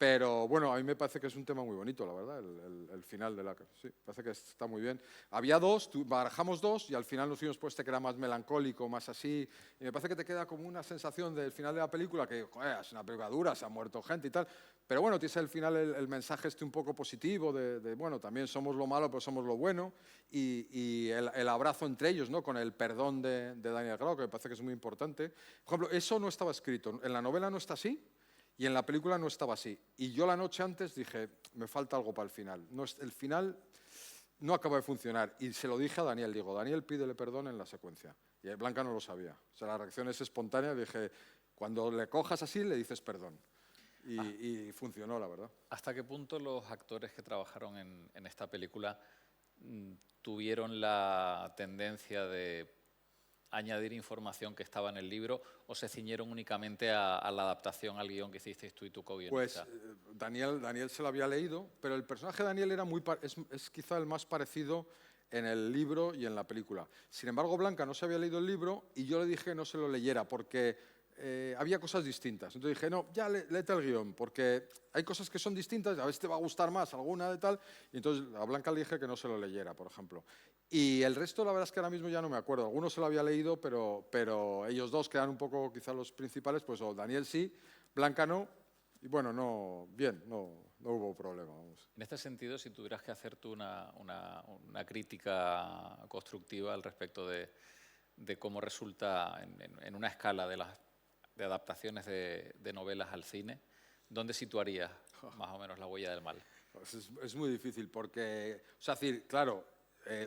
[SPEAKER 2] Pero bueno, a mí me parece que es un tema muy bonito, la verdad, el final de la... Sí, parece que está muy bien. Había 2, barajamos 2 y al final nos fuimos por este que era más melancólico, más así. Y me parece que te queda como una sensación del final de la película que, joder, es una película dura, se ha muerto gente y tal. Pero bueno, tienes al final el mensaje este un poco positivo de, bueno, también somos lo malo, pero somos lo bueno. Y el abrazo entre ellos, ¿no? Con el perdón de Daniel Grau, que me parece que es muy importante. Por ejemplo, eso no estaba escrito. En la novela no está así. Y en la película no estaba así. Y yo la noche antes dije, me falta algo para el final. No, el final no acaba de funcionar. Y se lo dije a Daniel, digo, Daniel, pídele perdón en la secuencia. Y Blanca no lo sabía. O sea, la reacción es espontánea. Dije, cuando le cojas así, le dices perdón. Y funcionó, la verdad.
[SPEAKER 1] ¿Hasta qué punto los actores que trabajaron en esta película tuvieron la tendencia de añadir información que estaba en el libro o se ciñeron únicamente a la adaptación al guión que hicisteis tú y tu co-guionista?
[SPEAKER 2] Pues Daniel se lo había leído, pero el personaje de Daniel era es quizá el más parecido en el libro y en la película. Sin embargo, Blanca no se había leído el libro y yo le dije que no se lo leyera porque había cosas distintas. Entonces dije, no, ya léete el guión, porque hay cosas que son distintas, a veces te va a gustar más alguna de tal, y entonces a Blanca le dije que no se lo leyera, por ejemplo. Y el resto, la verdad es que ahora mismo ya no me acuerdo. Algunos se lo había leído, pero ellos dos quedan un poco quizás los principales, pues o Daniel sí, Blanca no, y bueno, no hubo problema. Vamos.
[SPEAKER 1] En este sentido, si tuvieras que hacer tú una crítica constructiva al respecto de cómo resulta en una escala de adaptaciones de novelas al cine, ¿dónde situarías más o menos La huella del mal?
[SPEAKER 2] Pues es muy difícil porque, o sea, decir, claro,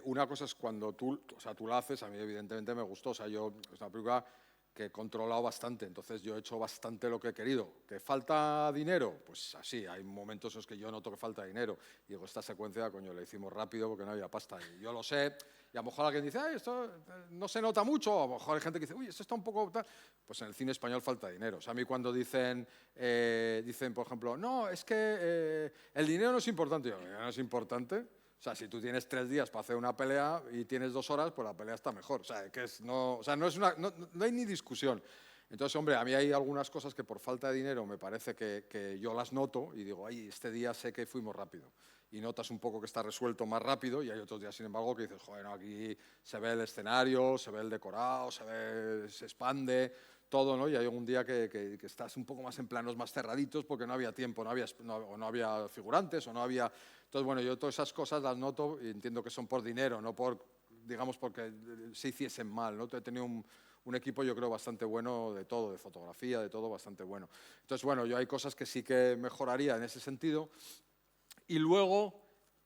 [SPEAKER 2] una cosa es cuando tú la haces, a mí evidentemente me gustó, o sea, es una película que he controlado bastante, entonces yo he hecho bastante lo que he querido. ¿Que falta dinero? Pues así, hay momentos en los que yo noto que falta dinero. Y digo, esta secuencia, coño, la hicimos rápido porque no había pasta. Y yo lo sé, y a lo mejor alguien dice, ay, esto no se nota mucho, o a lo mejor hay gente que dice, uy, esto está un poco tal. Pues en el cine español falta dinero. O sea, a mí cuando dicen por ejemplo, no, es que el dinero no es importante. Yo, el dinero no es importante. O sea, si tú tienes 3 días para hacer una pelea y tienes 2 horas, pues la pelea está mejor. O sea, no hay ni discusión. Entonces, hombre, a mí hay algunas cosas que por falta de dinero me parece que yo las noto y digo, ay, este día sé que fuimos rápido. Y notas un poco que está resuelto más rápido y hay otros días, sin embargo, que dices, joder, no, aquí se ve el escenario, se ve el decorado, se expande, todo, ¿no? Y hay un día que estás un poco más en planos más cerraditos porque no había tiempo, no había figurantes o no había... Entonces, bueno, yo todas esas cosas las noto y entiendo que son por dinero, no por, digamos, porque se hiciesen mal, ¿no? He tenido un equipo, yo creo, bastante bueno de todo, de fotografía, de todo, bastante bueno. Entonces, bueno, yo hay cosas que sí que mejoraría en ese sentido. Y luego,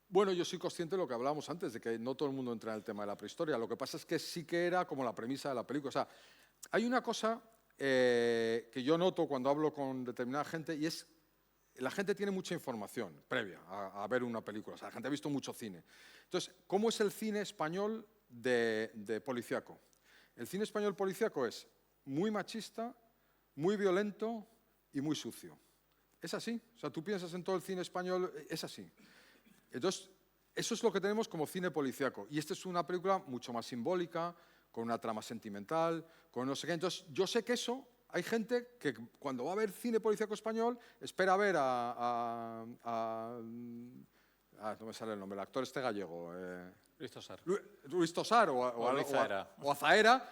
[SPEAKER 2] bueno, yo soy consciente de lo que hablábamos antes, de que no todo el mundo entra en el tema de la prehistoria. Lo que pasa es que sí que era como la premisa de la película. O sea, hay una cosa que yo noto cuando hablo con determinada gente y es la gente tiene mucha información previa a ver una película. O sea, la gente ha visto mucho cine. Entonces, ¿cómo es el cine español de policíaco? El cine español policíaco es muy machista, muy violento y muy sucio. Es así. O sea, tú piensas en todo el cine español, es así. Entonces, eso es lo que tenemos como cine policíaco. Y esta es una película mucho más simbólica, con una trama sentimental, con no sé qué. Entonces, yo sé que eso... Hay gente que cuando va a ver cine policíaco español espera ver no me sale el nombre, el actor este gallego.
[SPEAKER 1] Luis Tosar.
[SPEAKER 2] Luis Tosar o a Zaera,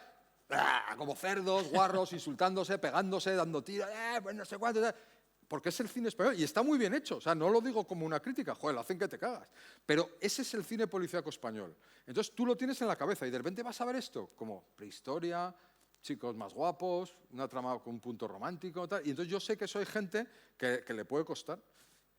[SPEAKER 2] como cerdos, guarros, insultándose, pegándose, dando tiros, pues no sé cuánto. porque es el cine español y está muy bien hecho. O sea, no lo digo como una crítica, joder, lo hacen que te cagas. Pero ese es el cine policíaco español. Entonces tú lo tienes en la cabeza y de repente vas a ver esto como prehistoria, chicos más guapos, una trama con un punto romántico, tal. Y entonces yo sé que eso hay gente que le puede costar,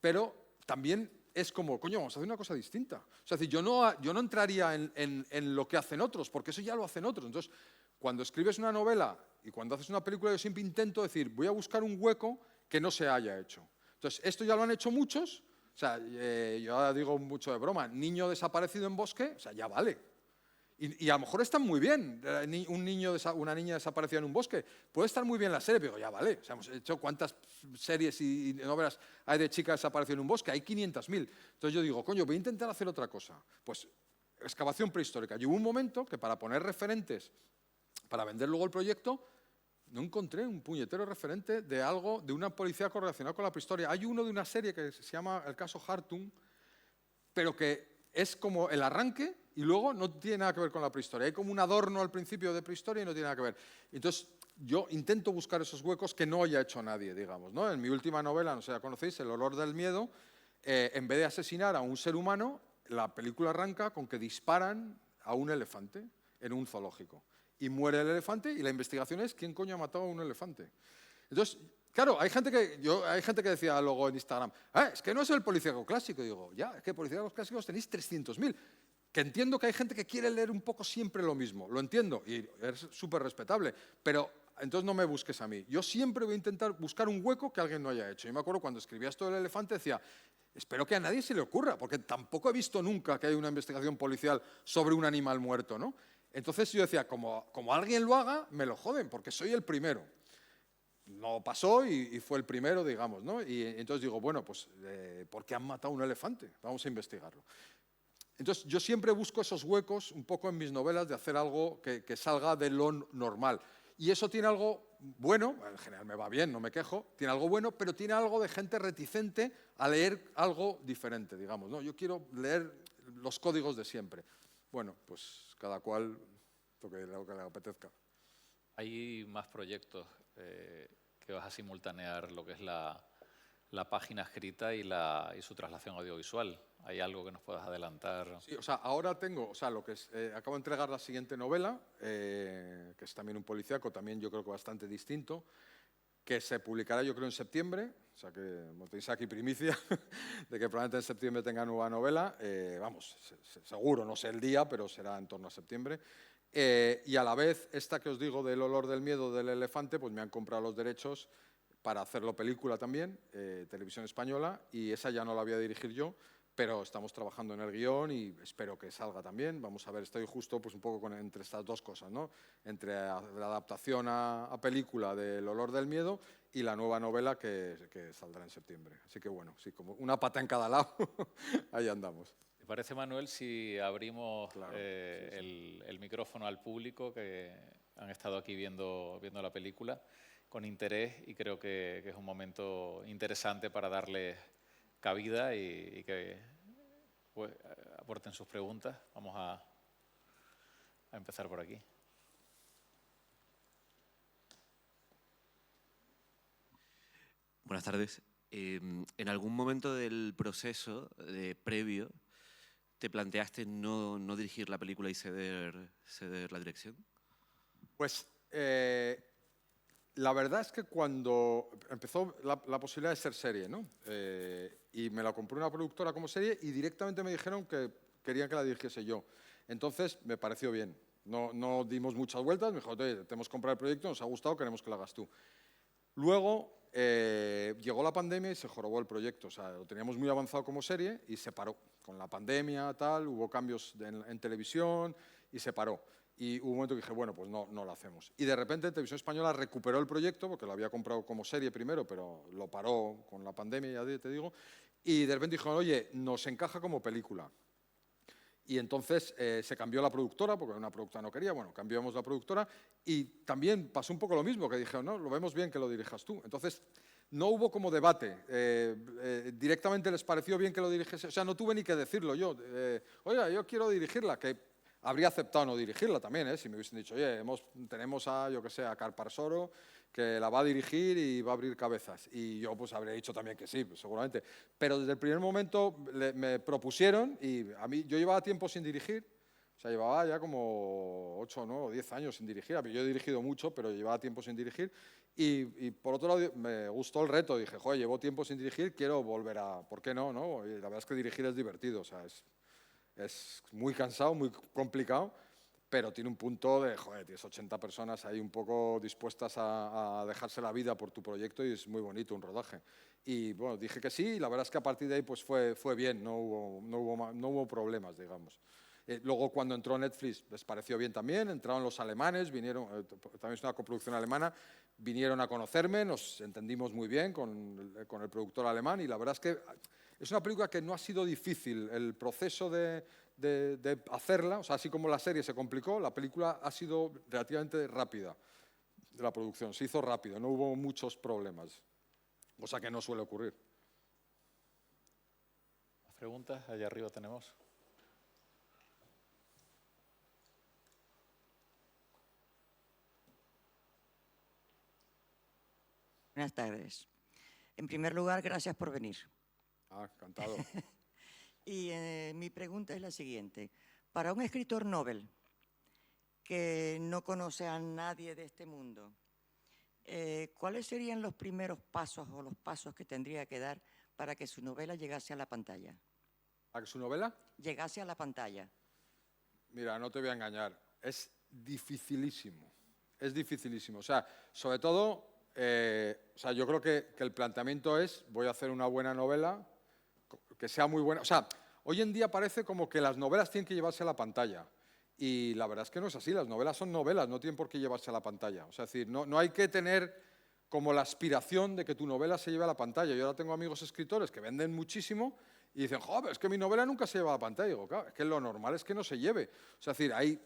[SPEAKER 2] pero también es como, coño, vamos a hacer una cosa distinta. O sea, es decir, yo no entraría en lo que hacen otros, porque eso ya lo hacen otros. Entonces, cuando escribes una novela y cuando haces una película, yo siempre intento decir, voy a buscar un hueco que no se haya hecho. Entonces, esto ya lo han hecho muchos. O sea, yo digo mucho de broma, niño desaparecido en bosque, o sea, ya vale. Y a lo mejor están muy bien, una niña desaparecida en un bosque. Puede estar muy bien la serie, pero ya vale. O sea, hemos hecho cuántas series y novelas hay de chica desaparecida en un bosque, hay 500.000. Entonces yo digo, coño, voy a intentar hacer otra cosa. Pues excavación prehistórica. Y hubo un momento que para poner referentes, para vender luego el proyecto, no encontré un puñetero referente de algo, de una policía correlacionada con la prehistoria. Hay uno de una serie que se llama El caso Hartung, pero que es como el arranque y luego no tiene nada que ver con la prehistoria. Hay como un adorno al principio de prehistoria y no tiene nada que ver. Entonces, yo intento buscar esos huecos que no haya hecho nadie, digamos, ¿no? En mi última novela, no sé si la conocéis, El olor del miedo, en vez de asesinar a un ser humano, la película arranca con que disparan a un elefante en un zoológico. Y muere el elefante y la investigación es quién coño ha matado a un elefante. Entonces, claro, hay gente que decía luego en Instagram, es que no es el policíaco clásico. Y digo, ya, es que policíacos clásicos tenéis 300.000. Que entiendo que hay gente que quiere leer un poco siempre lo mismo, lo entiendo, y es súper respetable, pero entonces no me busques a mí. Yo siempre voy a intentar buscar un hueco que alguien no haya hecho. Yo me acuerdo cuando escribía esto del elefante, decía, espero que a nadie se le ocurra, porque tampoco he visto nunca que haya una investigación policial sobre un animal muerto, ¿no? Entonces yo decía, como alguien lo haga, me lo joden, porque soy el primero. No pasó y fue el primero, digamos, ¿no? Y entonces digo, bueno, pues, ¿por qué han matado a un elefante? Vamos a investigarlo. Entonces, yo siempre busco esos huecos, un poco en mis novelas, de hacer algo que salga de lo normal. Y eso tiene algo bueno, en general me va bien, no me quejo, tiene algo bueno, pero tiene algo de gente reticente a leer algo diferente, digamos, ¿no? Yo quiero leer los códigos de siempre. Bueno, pues cada cual lo que le apetezca.
[SPEAKER 1] Hay más proyectos que vas a simultanear lo que es la página escrita y su traslación audiovisual. ¿Hay algo que nos puedas adelantar?
[SPEAKER 2] Sí, o sea, ahora tengo, o sea, lo que es, acabo de entregar la siguiente novela, que es también un policíaco, también yo creo que bastante distinto, que se publicará yo creo en septiembre, o sea que como tenéis aquí primicia, de que probablemente en septiembre tenga nueva novela, vamos, seguro, no sé el día, pero será en torno a septiembre. Y a la vez, esta que os digo del olor del miedo del elefante, pues me han comprado los derechos para hacerlo película también, Televisión Española, y esa ya no la voy a dirigir yo, pero estamos trabajando en el guión y espero que salga también. Vamos a ver, estoy justo pues un poco entre estas dos cosas, ¿no? Entre la adaptación a película del olor del miedo y la nueva novela que saldrá en septiembre. Así que bueno, sí, como una pata en cada lado, ahí andamos.
[SPEAKER 1] ¿Te parece, Manuel, si abrimos
[SPEAKER 2] Claro, sí.
[SPEAKER 1] el micrófono al público que han estado aquí viendo la película con interés? Y creo que es un momento interesante para darles cabida y que pues, aporten sus preguntas. Vamos a empezar por aquí.
[SPEAKER 3] Buenas tardes. ¿En algún momento del proceso previo te planteaste no dirigir la película y ceder la dirección?
[SPEAKER 2] Pues la verdad es que cuando empezó la posibilidad de ser serie, ¿no? Y me la compró una productora como serie y directamente me dijeron que querían que la dirigiese yo. Entonces me pareció bien. No dimos muchas vueltas, me dijo, oye, te hemos comprado el proyecto, nos ha gustado, queremos que lo hagas tú. Luego llegó la pandemia y se jorobó el proyecto. O sea, lo teníamos muy avanzado como serie y se paró. Con la pandemia, tal, hubo cambios en televisión y se paró. Y hubo un momento que dije, bueno, pues no lo hacemos. Y de repente Televisión Española recuperó el proyecto, porque lo había comprado como serie primero, pero lo paró con la pandemia, ya te digo. Y de repente dijo, oye, nos encaja como película. Y entonces se cambió la productora, porque una productora no quería, bueno, cambiamos la productora y también pasó un poco lo mismo, que dijeron, no, lo vemos bien que lo dirijas tú. Entonces no hubo como debate, directamente les pareció bien que lo dirigiese, o sea, no tuve ni que decirlo yo, oiga, yo quiero dirigirla, que habría aceptado no dirigirla también, si me hubiesen dicho, oye, tenemos a, yo que sé, a Carparsoro, que la va a dirigir y va a abrir cabezas. Y yo pues habría dicho también que sí, pues, seguramente. Pero desde el primer momento me propusieron y a mí, yo llevaba tiempo sin dirigir, o sea, llevaba ya como 8 o 10 años sin dirigir. Yo he dirigido mucho, pero llevaba tiempo sin dirigir. Y por otro lado, me gustó el reto. Dije, joder, llevo tiempo sin dirigir, quiero volver a... ¿Por qué no? ¿No? Y la verdad es que dirigir es divertido, o sea, es muy cansado, muy complicado, pero tiene un punto de, joder, tienes 80 personas ahí un poco dispuestas a dejarse la vida por tu proyecto y es muy bonito un rodaje. Y bueno, dije que sí y la verdad es que a partir de ahí pues fue bien, no hubo problemas, digamos. Luego cuando entró Netflix les pareció bien también, entraron los alemanes, vinieron, también es una coproducción alemana, vinieron a conocerme, nos entendimos muy bien con el productor alemán y la verdad es que es una película que no ha sido difícil, el proceso de hacerla, o sea, así como la serie se complicó, la película ha sido relativamente rápida, la producción, se hizo rápido, no hubo muchos problemas, cosa que no suele ocurrir.
[SPEAKER 1] ¿Más preguntas? Allá arriba tenemos.
[SPEAKER 4] Buenas tardes. En primer lugar, gracias por venir.
[SPEAKER 2] Encantado.
[SPEAKER 4] Y mi pregunta es la siguiente. Para un escritor novel que no conoce a nadie de este mundo, ¿cuáles serían los primeros pasos o los pasos que tendría que dar para que su novela llegase a la pantalla?
[SPEAKER 2] ¿Para que su novela?
[SPEAKER 4] Llegase a la pantalla.
[SPEAKER 2] Mira, no te voy a engañar, es dificilísimo, es dificilísimo. O sea, sobre todo, o sea, yo creo que el planteamiento es, voy a hacer una buena novela, que sea muy buena. O sea, hoy en día parece como que las novelas tienen que llevarse a la pantalla. Y la verdad es que no es así, las novelas son novelas, no tienen por qué llevarse a la pantalla. O sea, es decir, no hay que tener como la aspiración de que tu novela se lleve a la pantalla. Yo ahora tengo amigos escritores que venden muchísimo y dicen, joder, es que mi novela nunca se lleva a la pantalla. Y digo, claro, es que lo normal es que no se lleve. O sea, es decir,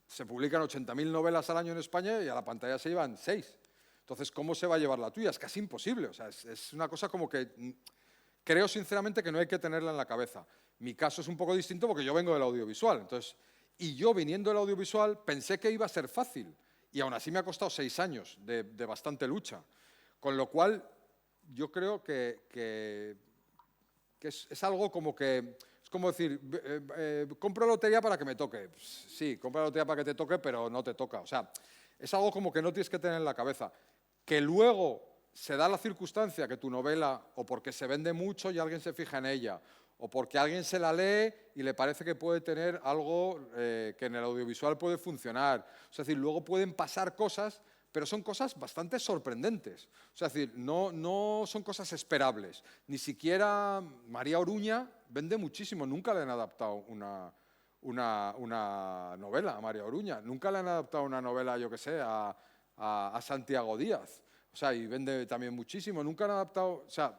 [SPEAKER 2] se publican 80.000 novelas al año en España y a la pantalla se llevan 6. Entonces, ¿cómo se va a llevar la tuya? Es casi imposible. O sea, es una cosa como que creo sinceramente que no hay que tenerla en la cabeza. Mi caso es un poco distinto porque yo vengo del audiovisual. Entonces, y yo viniendo del audiovisual pensé que iba a ser fácil. Y aún así me ha costado 6 años de bastante lucha. Con lo cual, yo creo que es algo como que... Es como decir, compro lotería para que me toque. Sí, compra lotería para que te toque, pero no te toca. O sea, es algo como que no tienes que tener en la cabeza. Que luego se da la circunstancia que tu novela, o porque se vende mucho y alguien se fija en ella, o porque alguien se la lee y le parece que puede tener algo que en el audiovisual puede funcionar. Es decir, luego pueden pasar cosas, pero son cosas bastante sorprendentes. O sea, es decir, no son cosas esperables. Ni siquiera María Oruña vende muchísimo, nunca le han adaptado una novela a María Oruña, nunca le han adaptado una novela, yo qué sé, a Santiago Díaz. O sea, y vende también muchísimo, nunca han adaptado... O sea,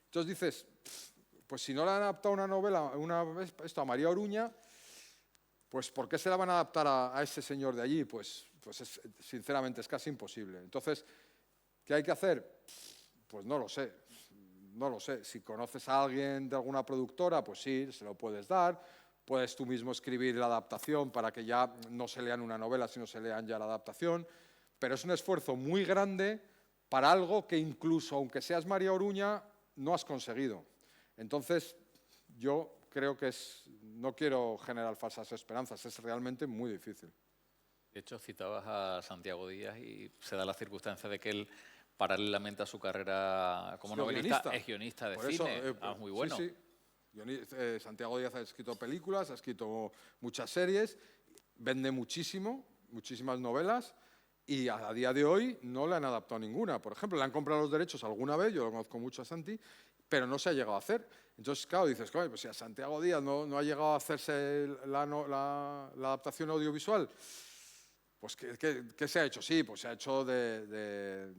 [SPEAKER 2] entonces dices... Pues si no le han adaptado una novela a María Oruña, pues ¿por qué se la van a adaptar a ese señor de allí? Pues sinceramente es casi imposible. Entonces, ¿qué hay que hacer? Pues no lo sé, no lo sé. Si conoces a alguien de alguna productora, pues sí, se lo puedes dar. Puedes tú mismo escribir la adaptación para que ya no se lean una novela, sino se lean ya la adaptación. Pero es un esfuerzo muy grande para algo que incluso, aunque seas María Oruña, no has conseguido. Entonces, yo creo que no quiero generar falsas esperanzas, es realmente muy difícil.
[SPEAKER 1] De hecho, citabas a Santiago Díaz y se da la circunstancia de que él, paralelamente a su carrera como novelista, es guionista de cine. Muy bueno.
[SPEAKER 2] Sí, sí. Santiago Díaz ha escrito películas, ha escrito muchas series, vende muchísimo, muchísimas novelas, y a día de hoy no le han adaptado ninguna. Por ejemplo, le han comprado los derechos alguna vez, yo lo conozco mucho a Santi, pero no se ha llegado a hacer. Entonces, claro, dices, pues si a Santiago Díaz no ha llegado a hacerse la adaptación audiovisual, pues ¿qué se ha hecho? Sí, pues se ha hecho de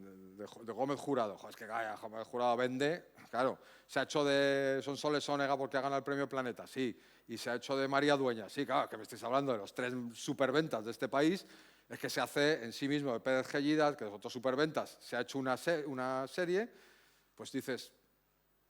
[SPEAKER 2] Gómez Jurado. Joder, es que Gómez Jurado vende, claro. Se ha hecho de Sonsoles Onega porque ha ganado el Premio Planeta, sí. Y se ha hecho de María Dueñas, sí, claro, que me estáis hablando de los 3 superventas de este país. Es que se hace en sí mismo de Pérez Gellidas, que es otro superventas, se ha hecho una serie, pues dices...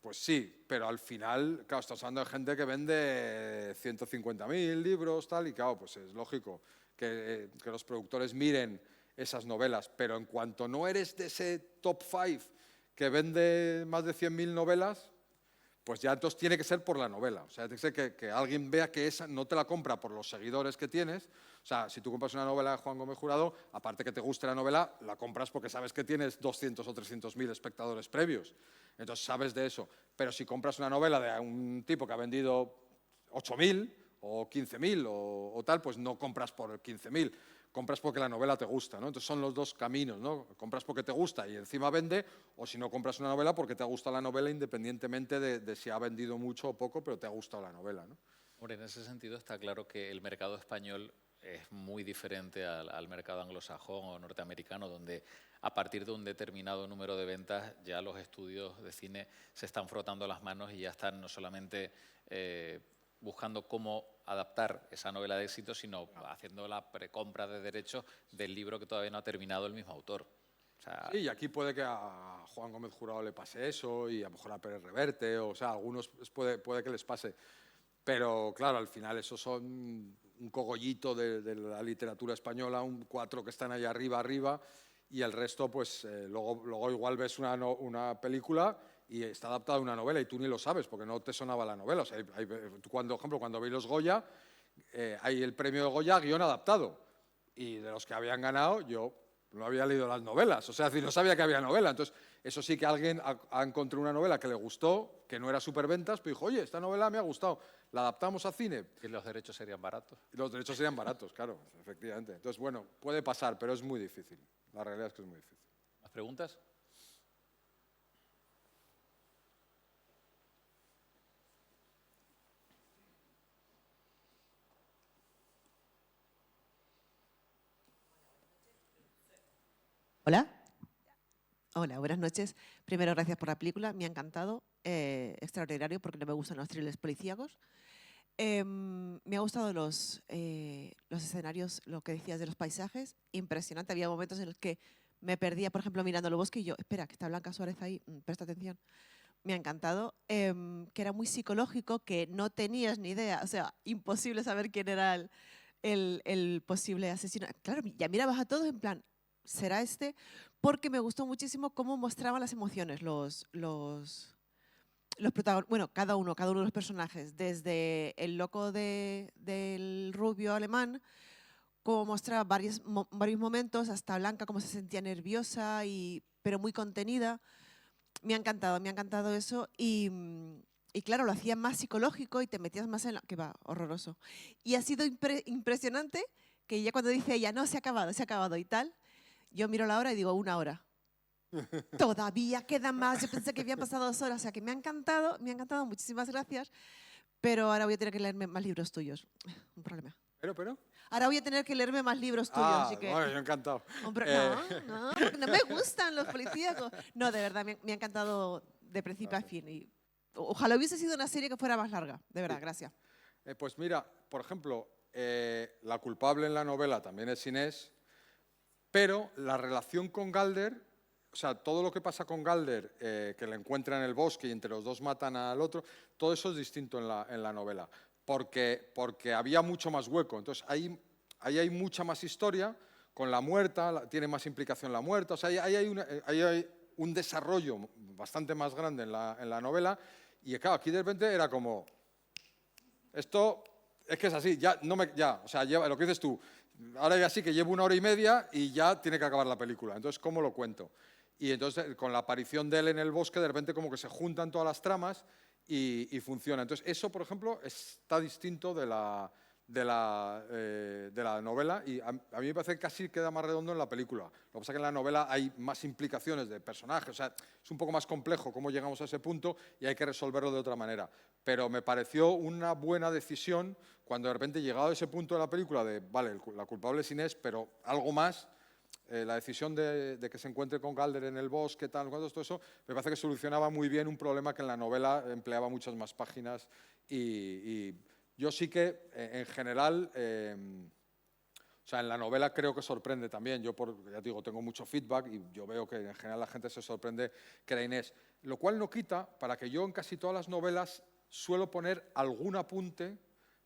[SPEAKER 2] Pues sí, pero al final, claro, estás hablando de gente que vende 150.000 libros, tal, y claro, pues es lógico que los productores miren esas novelas, pero en cuanto no eres de ese top 5 que vende más de 100.000 novelas, pues ya entonces tiene que ser por la novela. O sea, tiene que ser que alguien vea que esa no te la compra por los seguidores que tienes. O sea, si tú compras una novela de Juan Gómez Jurado, aparte que te guste la novela, la compras porque sabes que tienes 200 o 300.000 espectadores previos. Entonces sabes de eso. Pero si compras una novela de un tipo que ha vendido 8.000 o 15.000 o tal, pues no compras por 15.000. Compras porque la novela te gusta, ¿no? Entonces son los dos caminos, ¿no? Compras porque te gusta y encima vende, o si no compras una novela porque te ha gustado la novela independientemente de si ha vendido mucho o poco, pero te ha gustado la novela, ¿no?
[SPEAKER 1] Hombre, en ese sentido está claro que el mercado español es muy diferente al mercado anglosajón o norteamericano, donde a partir de un determinado número de ventas ya los estudios de cine se están frotando las manos y ya están no solamente buscando cómo adaptar esa novela de éxito, sino haciendo la precompra de derechos del libro que todavía no ha terminado el mismo autor. O sea,
[SPEAKER 2] sí, y aquí puede que a Juan Gómez Jurado le pase eso y a lo mejor a Pérez Reverte, o sea, a algunos puede que les pase. Pero claro, al final esos son un cogollito de la literatura española, un 4 que están ahí arriba, y el resto, pues luego igual ves una película y está adaptada a una novela y tú ni lo sabes porque no te sonaba la novela. O sea, tú por ejemplo, cuando veis los Goya, hay el premio de Goya guión adaptado. Y de los que habían ganado, yo no había leído las novelas. O sea, no sabía que había novela. Entonces, eso sí que alguien ha encontrado una novela que le gustó, que no era superventas, pero dijo, oye, esta novela me ha gustado, la adaptamos a cine.
[SPEAKER 1] y los derechos serían baratos.
[SPEAKER 2] Los derechos serían baratos, claro, efectivamente. Entonces, bueno, puede pasar, pero es muy difícil. La realidad es que es muy difícil.
[SPEAKER 1] ¿Más preguntas?
[SPEAKER 5] Hola. Hola, buenas noches. Primero, gracias por la película, me ha encantado, extraordinario porque no me gustan los thrillers policíacos. Me ha gustado los escenarios, lo que decías de los paisajes, impresionante. Había momentos en los que me perdía, por ejemplo, mirando el bosque y yo, espera, que está Blanca Suárez ahí, presta atención. Me ha encantado, que era muy psicológico, que no tenías ni idea, o sea, imposible saber quién era el posible asesino. Claro, ya mirabas a todos en plan, ¿será este? Porque me gustó muchísimo cómo mostraban las emociones los protagonistas, bueno, cada uno de los personajes, desde el loco del rubio alemán, cómo mostraba varios momentos, hasta Blanca cómo se sentía nerviosa, pero muy contenida. Me ha encantado eso y claro, lo hacía más psicológico y te metías más en que va, horroroso. Y ha sido impresionante que ya cuando dice ella, no, se ha acabado y tal, yo miro la hora y digo, 1 hora. Todavía queda más, yo pensé que habían pasado 2 horas, o sea que me ha encantado, muchísimas gracias, pero ahora voy a tener que leerme más libros tuyos. Un problema.
[SPEAKER 2] ¿Pero?
[SPEAKER 5] Ahora voy a tener que leerme más libros tuyos, así que...
[SPEAKER 2] Bueno, yo encantado.
[SPEAKER 5] No, porque no me gustan los policíacos. No, de verdad, me ha encantado de principio a fin. Y ojalá hubiese sido una serie que fuera más larga, de verdad, gracias.
[SPEAKER 2] Pues mira, por ejemplo, la culpable en la novela también es Inés, pero la relación con Galder, o sea, todo lo que pasa con Galder, que le encuentra en el bosque y entre los dos matan al otro, todo eso es distinto en la novela, porque había mucho más hueco. Entonces, ahí hay mucha más historia, con la muerta, tiene más implicación la muerta, o sea, ahí hay un desarrollo bastante más grande en la novela, y claro, aquí de repente era como, esto es que es así, o sea, lo que dices tú, ahora ya sí que llevo 1 hora y media y ya tiene que acabar la película, entonces, ¿cómo lo cuento? Y entonces, con la aparición de él en el bosque, de repente como que se juntan todas las tramas y funciona. Entonces, eso, por ejemplo, está distinto de la novela y a mí me parece que casi queda más redondo en la película. Lo que pasa es que en la novela hay más implicaciones de personajes, o sea, es un poco más complejo cómo llegamos a ese punto y hay que resolverlo de otra manera. Pero me pareció una buena decisión cuando de repente, llegado a ese punto de la película de, vale, la culpable es Inés, pero algo más, la decisión de que se encuentre con Galder en el bosque, todo eso, me parece que solucionaba muy bien un problema que en la novela empleaba muchas más páginas y yo sí que, en general, o sea, en la novela creo que sorprende también. Yo, ya te digo, tengo mucho feedback y yo veo que en general la gente se sorprende que era Inés. Lo cual no quita para que yo en casi todas las novelas suelo poner algún apunte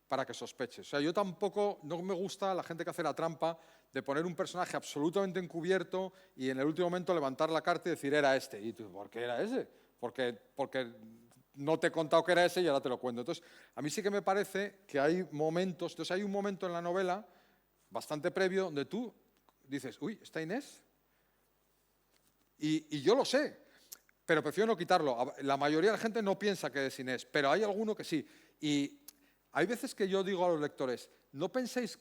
[SPEAKER 2] para que sospeches. O sea, yo tampoco, no me gusta la gente que hace la trampa de poner un personaje absolutamente encubierto y en el último momento levantar la carta y decir era este. Y tú, ¿por qué era ese? Porque no te he contado que era ese y ahora te lo cuento. Entonces, a mí sí que me parece que hay momentos, entonces hay un momento en la novela bastante previo donde tú dices, uy, ¿está Inés? Y yo lo sé, pero prefiero no quitarlo. La mayoría de la gente no piensa que es Inés, pero hay alguno que sí. Y hay veces que yo digo a los lectores, no penséis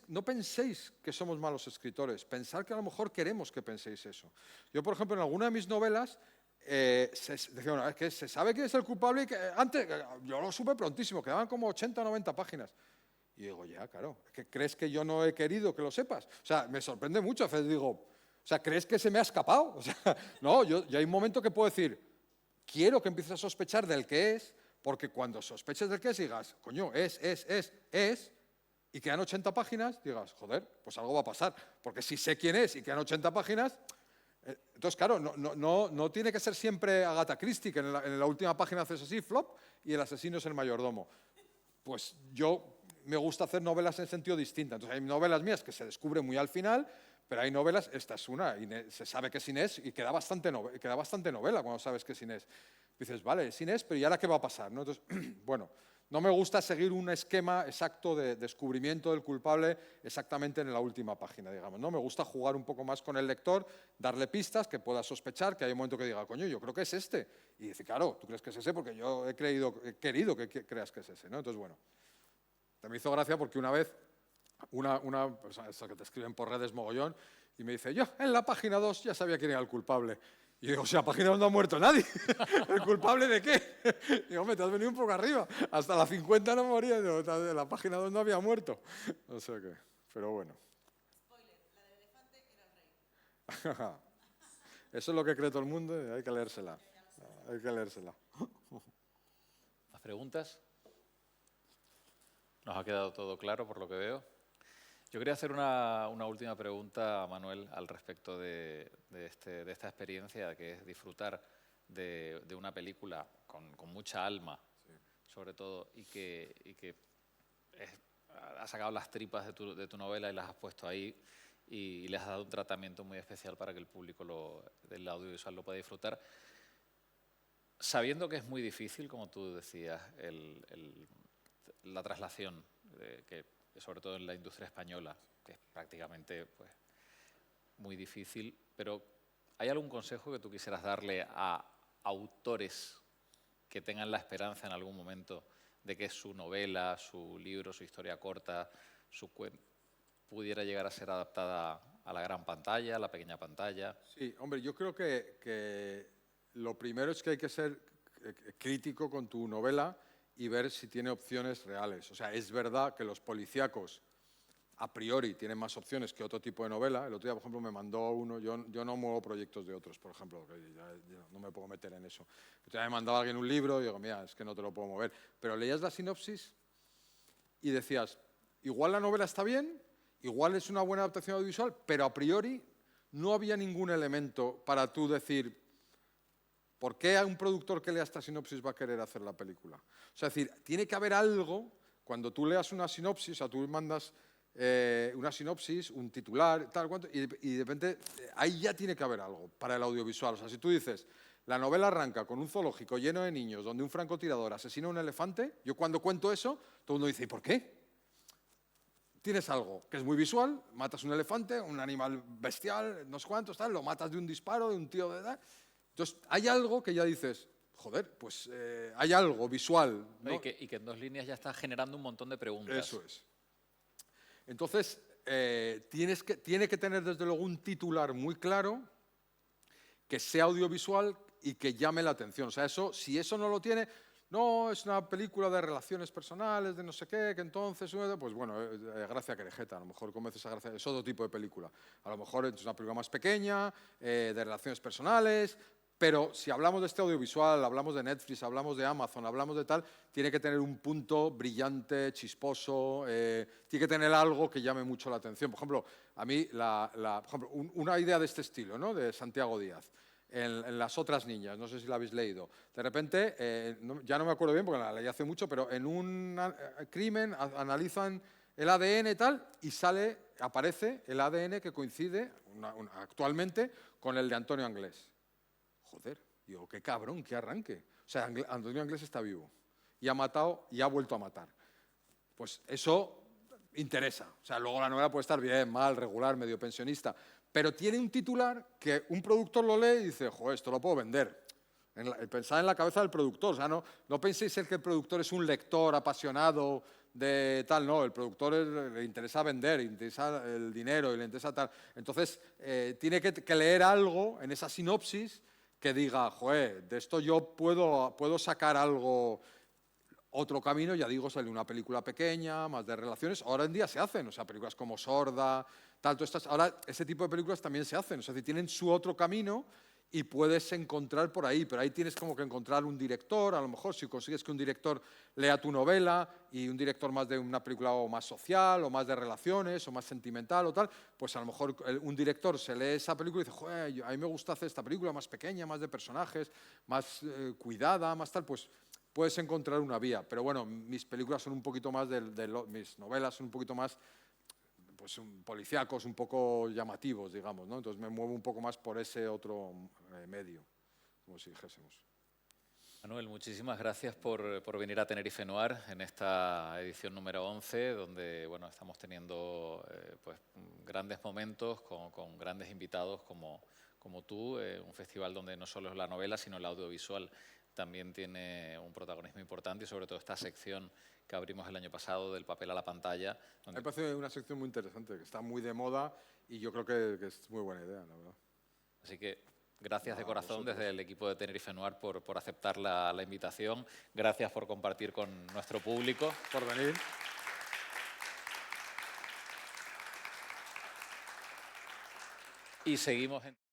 [SPEAKER 2] que somos malos escritores, pensar que a lo mejor queremos que penséis eso. Yo, por ejemplo, en alguna de mis novelas, decía, bueno, es que se sabe quién es el culpable y que antes, yo lo supe prontísimo, quedaban como 80 o 90 páginas. Y digo, ya, claro, ¿que crees que yo no he querido que lo sepas? O sea, me sorprende mucho, a veces digo, o sea, ¿crees que se me ha escapado? O sea, no, ya hay un momento que puedo decir, quiero que empieces a sospechar del que es, porque cuando sospeches del que es, digas, coño, y quedan 80 páginas, digas, joder, pues algo va a pasar. Porque si sé quién es y quedan 80 páginas, entonces, claro, no tiene que ser siempre Agatha Christie, que en la última página haces así, flop, y el asesino es el mayordomo. Pues yo me gusta hacer novelas en sentido distinto. Entonces, hay novelas mías que se descubren muy al final, pero hay novelas, esta es una, se sabe que es Inés y queda bastante novela cuando sabes que es Inés. Dices, vale, es Inés, pero ¿y ahora qué va a pasar? ¿No? Entonces, bueno, no me gusta seguir un esquema exacto de descubrimiento del culpable exactamente en la última página, digamos, ¿no? Me gusta jugar un poco más con el lector, darle pistas que pueda sospechar, que hay un momento que diga, coño, yo creo que es este. Y dice, claro, tú crees que es ese porque yo he querido que creas que es ese, ¿no? Entonces, bueno, te me hizo gracia porque una vez una persona que te escriben por redes mogollón y me dice, yo en la página 2 ya sabía quién era el culpable. Y digo, o sea, página 2 no ha muerto nadie. ¿El culpable de qué? Digo, hombre, te has venido un poco arriba. Hasta la 50 no moría. Digo, la página 2 no había muerto. No sé qué, pero bueno.
[SPEAKER 5] Spoiler, la del elefante era el rey.
[SPEAKER 2] Eso es lo que cree todo el mundo y hay que leérsela. Hay que leérsela.
[SPEAKER 1] ¿Más preguntas? Nos ha quedado todo claro por lo que veo. Yo quería hacer una última pregunta a Manuel al respecto de esta experiencia, que es disfrutar de una película con mucha alma, sí, sobre todo, y que has sacado las tripas de tu novela y las has puesto ahí y le has dado un tratamiento muy especial para que el público del audiovisual lo pueda disfrutar. Sabiendo que es muy difícil, como tú decías, la traslación, que sobre todo en la industria española, que es prácticamente pues, muy difícil, pero ¿hay algún consejo que tú quisieras darle a autores que tengan la esperanza en algún momento de que su novela, su libro, su historia corta, su cuento, pudiera llegar a ser adaptada a la gran pantalla, a la pequeña pantalla?
[SPEAKER 2] Sí, hombre, yo creo que lo primero es que hay que ser crítico con tu novela y ver si tiene opciones reales. O sea, es verdad que los policíacos a priori tienen más opciones que otro tipo de novela. El otro día, por ejemplo, me mandó uno, yo no muevo proyectos de otros, por ejemplo, que ya no me puedo meter en eso. El otro día me mandaba alguien un libro y digo, mira, es que no te lo puedo mover. Pero leías la sinopsis y decías, igual la novela está bien, igual es una buena adaptación audiovisual, pero a priori no había ningún elemento para tú decir, ¿por qué a un productor que lea esta sinopsis va a querer hacer la película? O sea, es decir, tiene que haber algo, cuando tú leas una sinopsis, o sea, tú mandas una sinopsis, un titular, tal, cuanto, y de repente ahí ya tiene que haber algo para el audiovisual. O sea, si tú dices, la novela arranca con un zoológico lleno de niños, donde un francotirador asesina a un elefante, yo cuando cuento eso, todo el mundo dice, ¿y por qué? Tienes algo que es muy visual, matas un elefante, un animal bestial, no sé cuántos, tal, lo matas de un disparo, de un tío de edad. Entonces, hay algo que ya dices, joder, pues hay algo visual, ¿no?
[SPEAKER 1] Y que en 2 líneas ya está generando un montón de preguntas.
[SPEAKER 2] Eso es. Entonces, tiene que tener desde luego un titular muy claro, que sea audiovisual y que llame la atención. O sea, si eso no lo tiene, no, es una película de relaciones personales, de no sé qué, que entonces, pues bueno, Gracia Querejeta, a lo mejor convences a Gracia, es otro tipo de película. A lo mejor es una película más pequeña, de relaciones personales, pero si hablamos de este audiovisual, hablamos de Netflix, hablamos de Amazon, hablamos de tal, tiene que tener un punto brillante, chisposo, tiene que tener algo que llame mucho la atención. Por ejemplo, a mí, por ejemplo, una idea de este estilo, ¿no? De Santiago Díaz. En Las otras niñas, no sé si la habéis leído. De repente, ya no me acuerdo bien porque la leí hace mucho, pero en un crimen analizan el ADN y tal, y aparece el ADN que coincide actualmente con el de Antonio Anglés. Joder, digo, qué cabrón, qué arranque. O sea, Antonio Anglés está vivo y ha matado y ha vuelto a matar. Pues eso interesa. O sea, luego la novela puede estar bien, mal, regular, medio pensionista, pero tiene un titular que un productor lo lee y dice, joder, esto lo puedo vender. Pensad en la cabeza del productor, o sea, no penséis que el productor es un lector apasionado de tal, no, el productor le interesa vender, le interesa el dinero y le interesa tal. Entonces, tiene que leer algo en esa sinopsis que diga, joder, de esto yo puedo sacar algo. Otro camino, ya digo, sale una película pequeña, más de relaciones. Ahora en día se hacen, o sea, películas como Sorda, tal, ahora ese tipo de películas también se hacen, o sea, tienen su otro camino y puedes encontrar por ahí, pero ahí tienes como que encontrar un director, a lo mejor si consigues que un director lea tu novela y un director más de una película o más social o más de relaciones o más sentimental o tal, pues a lo mejor un director se lee esa película y dice, joder, a mí me gusta hacer esta película más pequeña, más de personajes, más cuidada, más tal, pues puedes encontrar una vía. Pero bueno, mis películas son un poquito más, mis novelas son un poquito más pues, policíacos, un poco llamativos, digamos, ¿no? Entonces me muevo un poco más por ese otro medio, como si dijésemos.
[SPEAKER 1] Manuel, muchísimas gracias por venir a Tenerife Noir en esta edición número 11, donde bueno, estamos teniendo pues, grandes momentos con grandes invitados como tú, un festival donde no solo es la novela, sino el audiovisual también tiene un protagonismo importante y sobre todo esta sección que abrimos el año pasado del papel a la pantalla.
[SPEAKER 2] Me parece una sección muy interesante, que está muy de moda y yo creo que es muy buena idea, la verdad.
[SPEAKER 1] Así que gracias de corazón desde el equipo de Tenerife Noir por aceptar la invitación. Gracias por compartir con nuestro público.
[SPEAKER 2] Por venir.
[SPEAKER 1] Y seguimos en...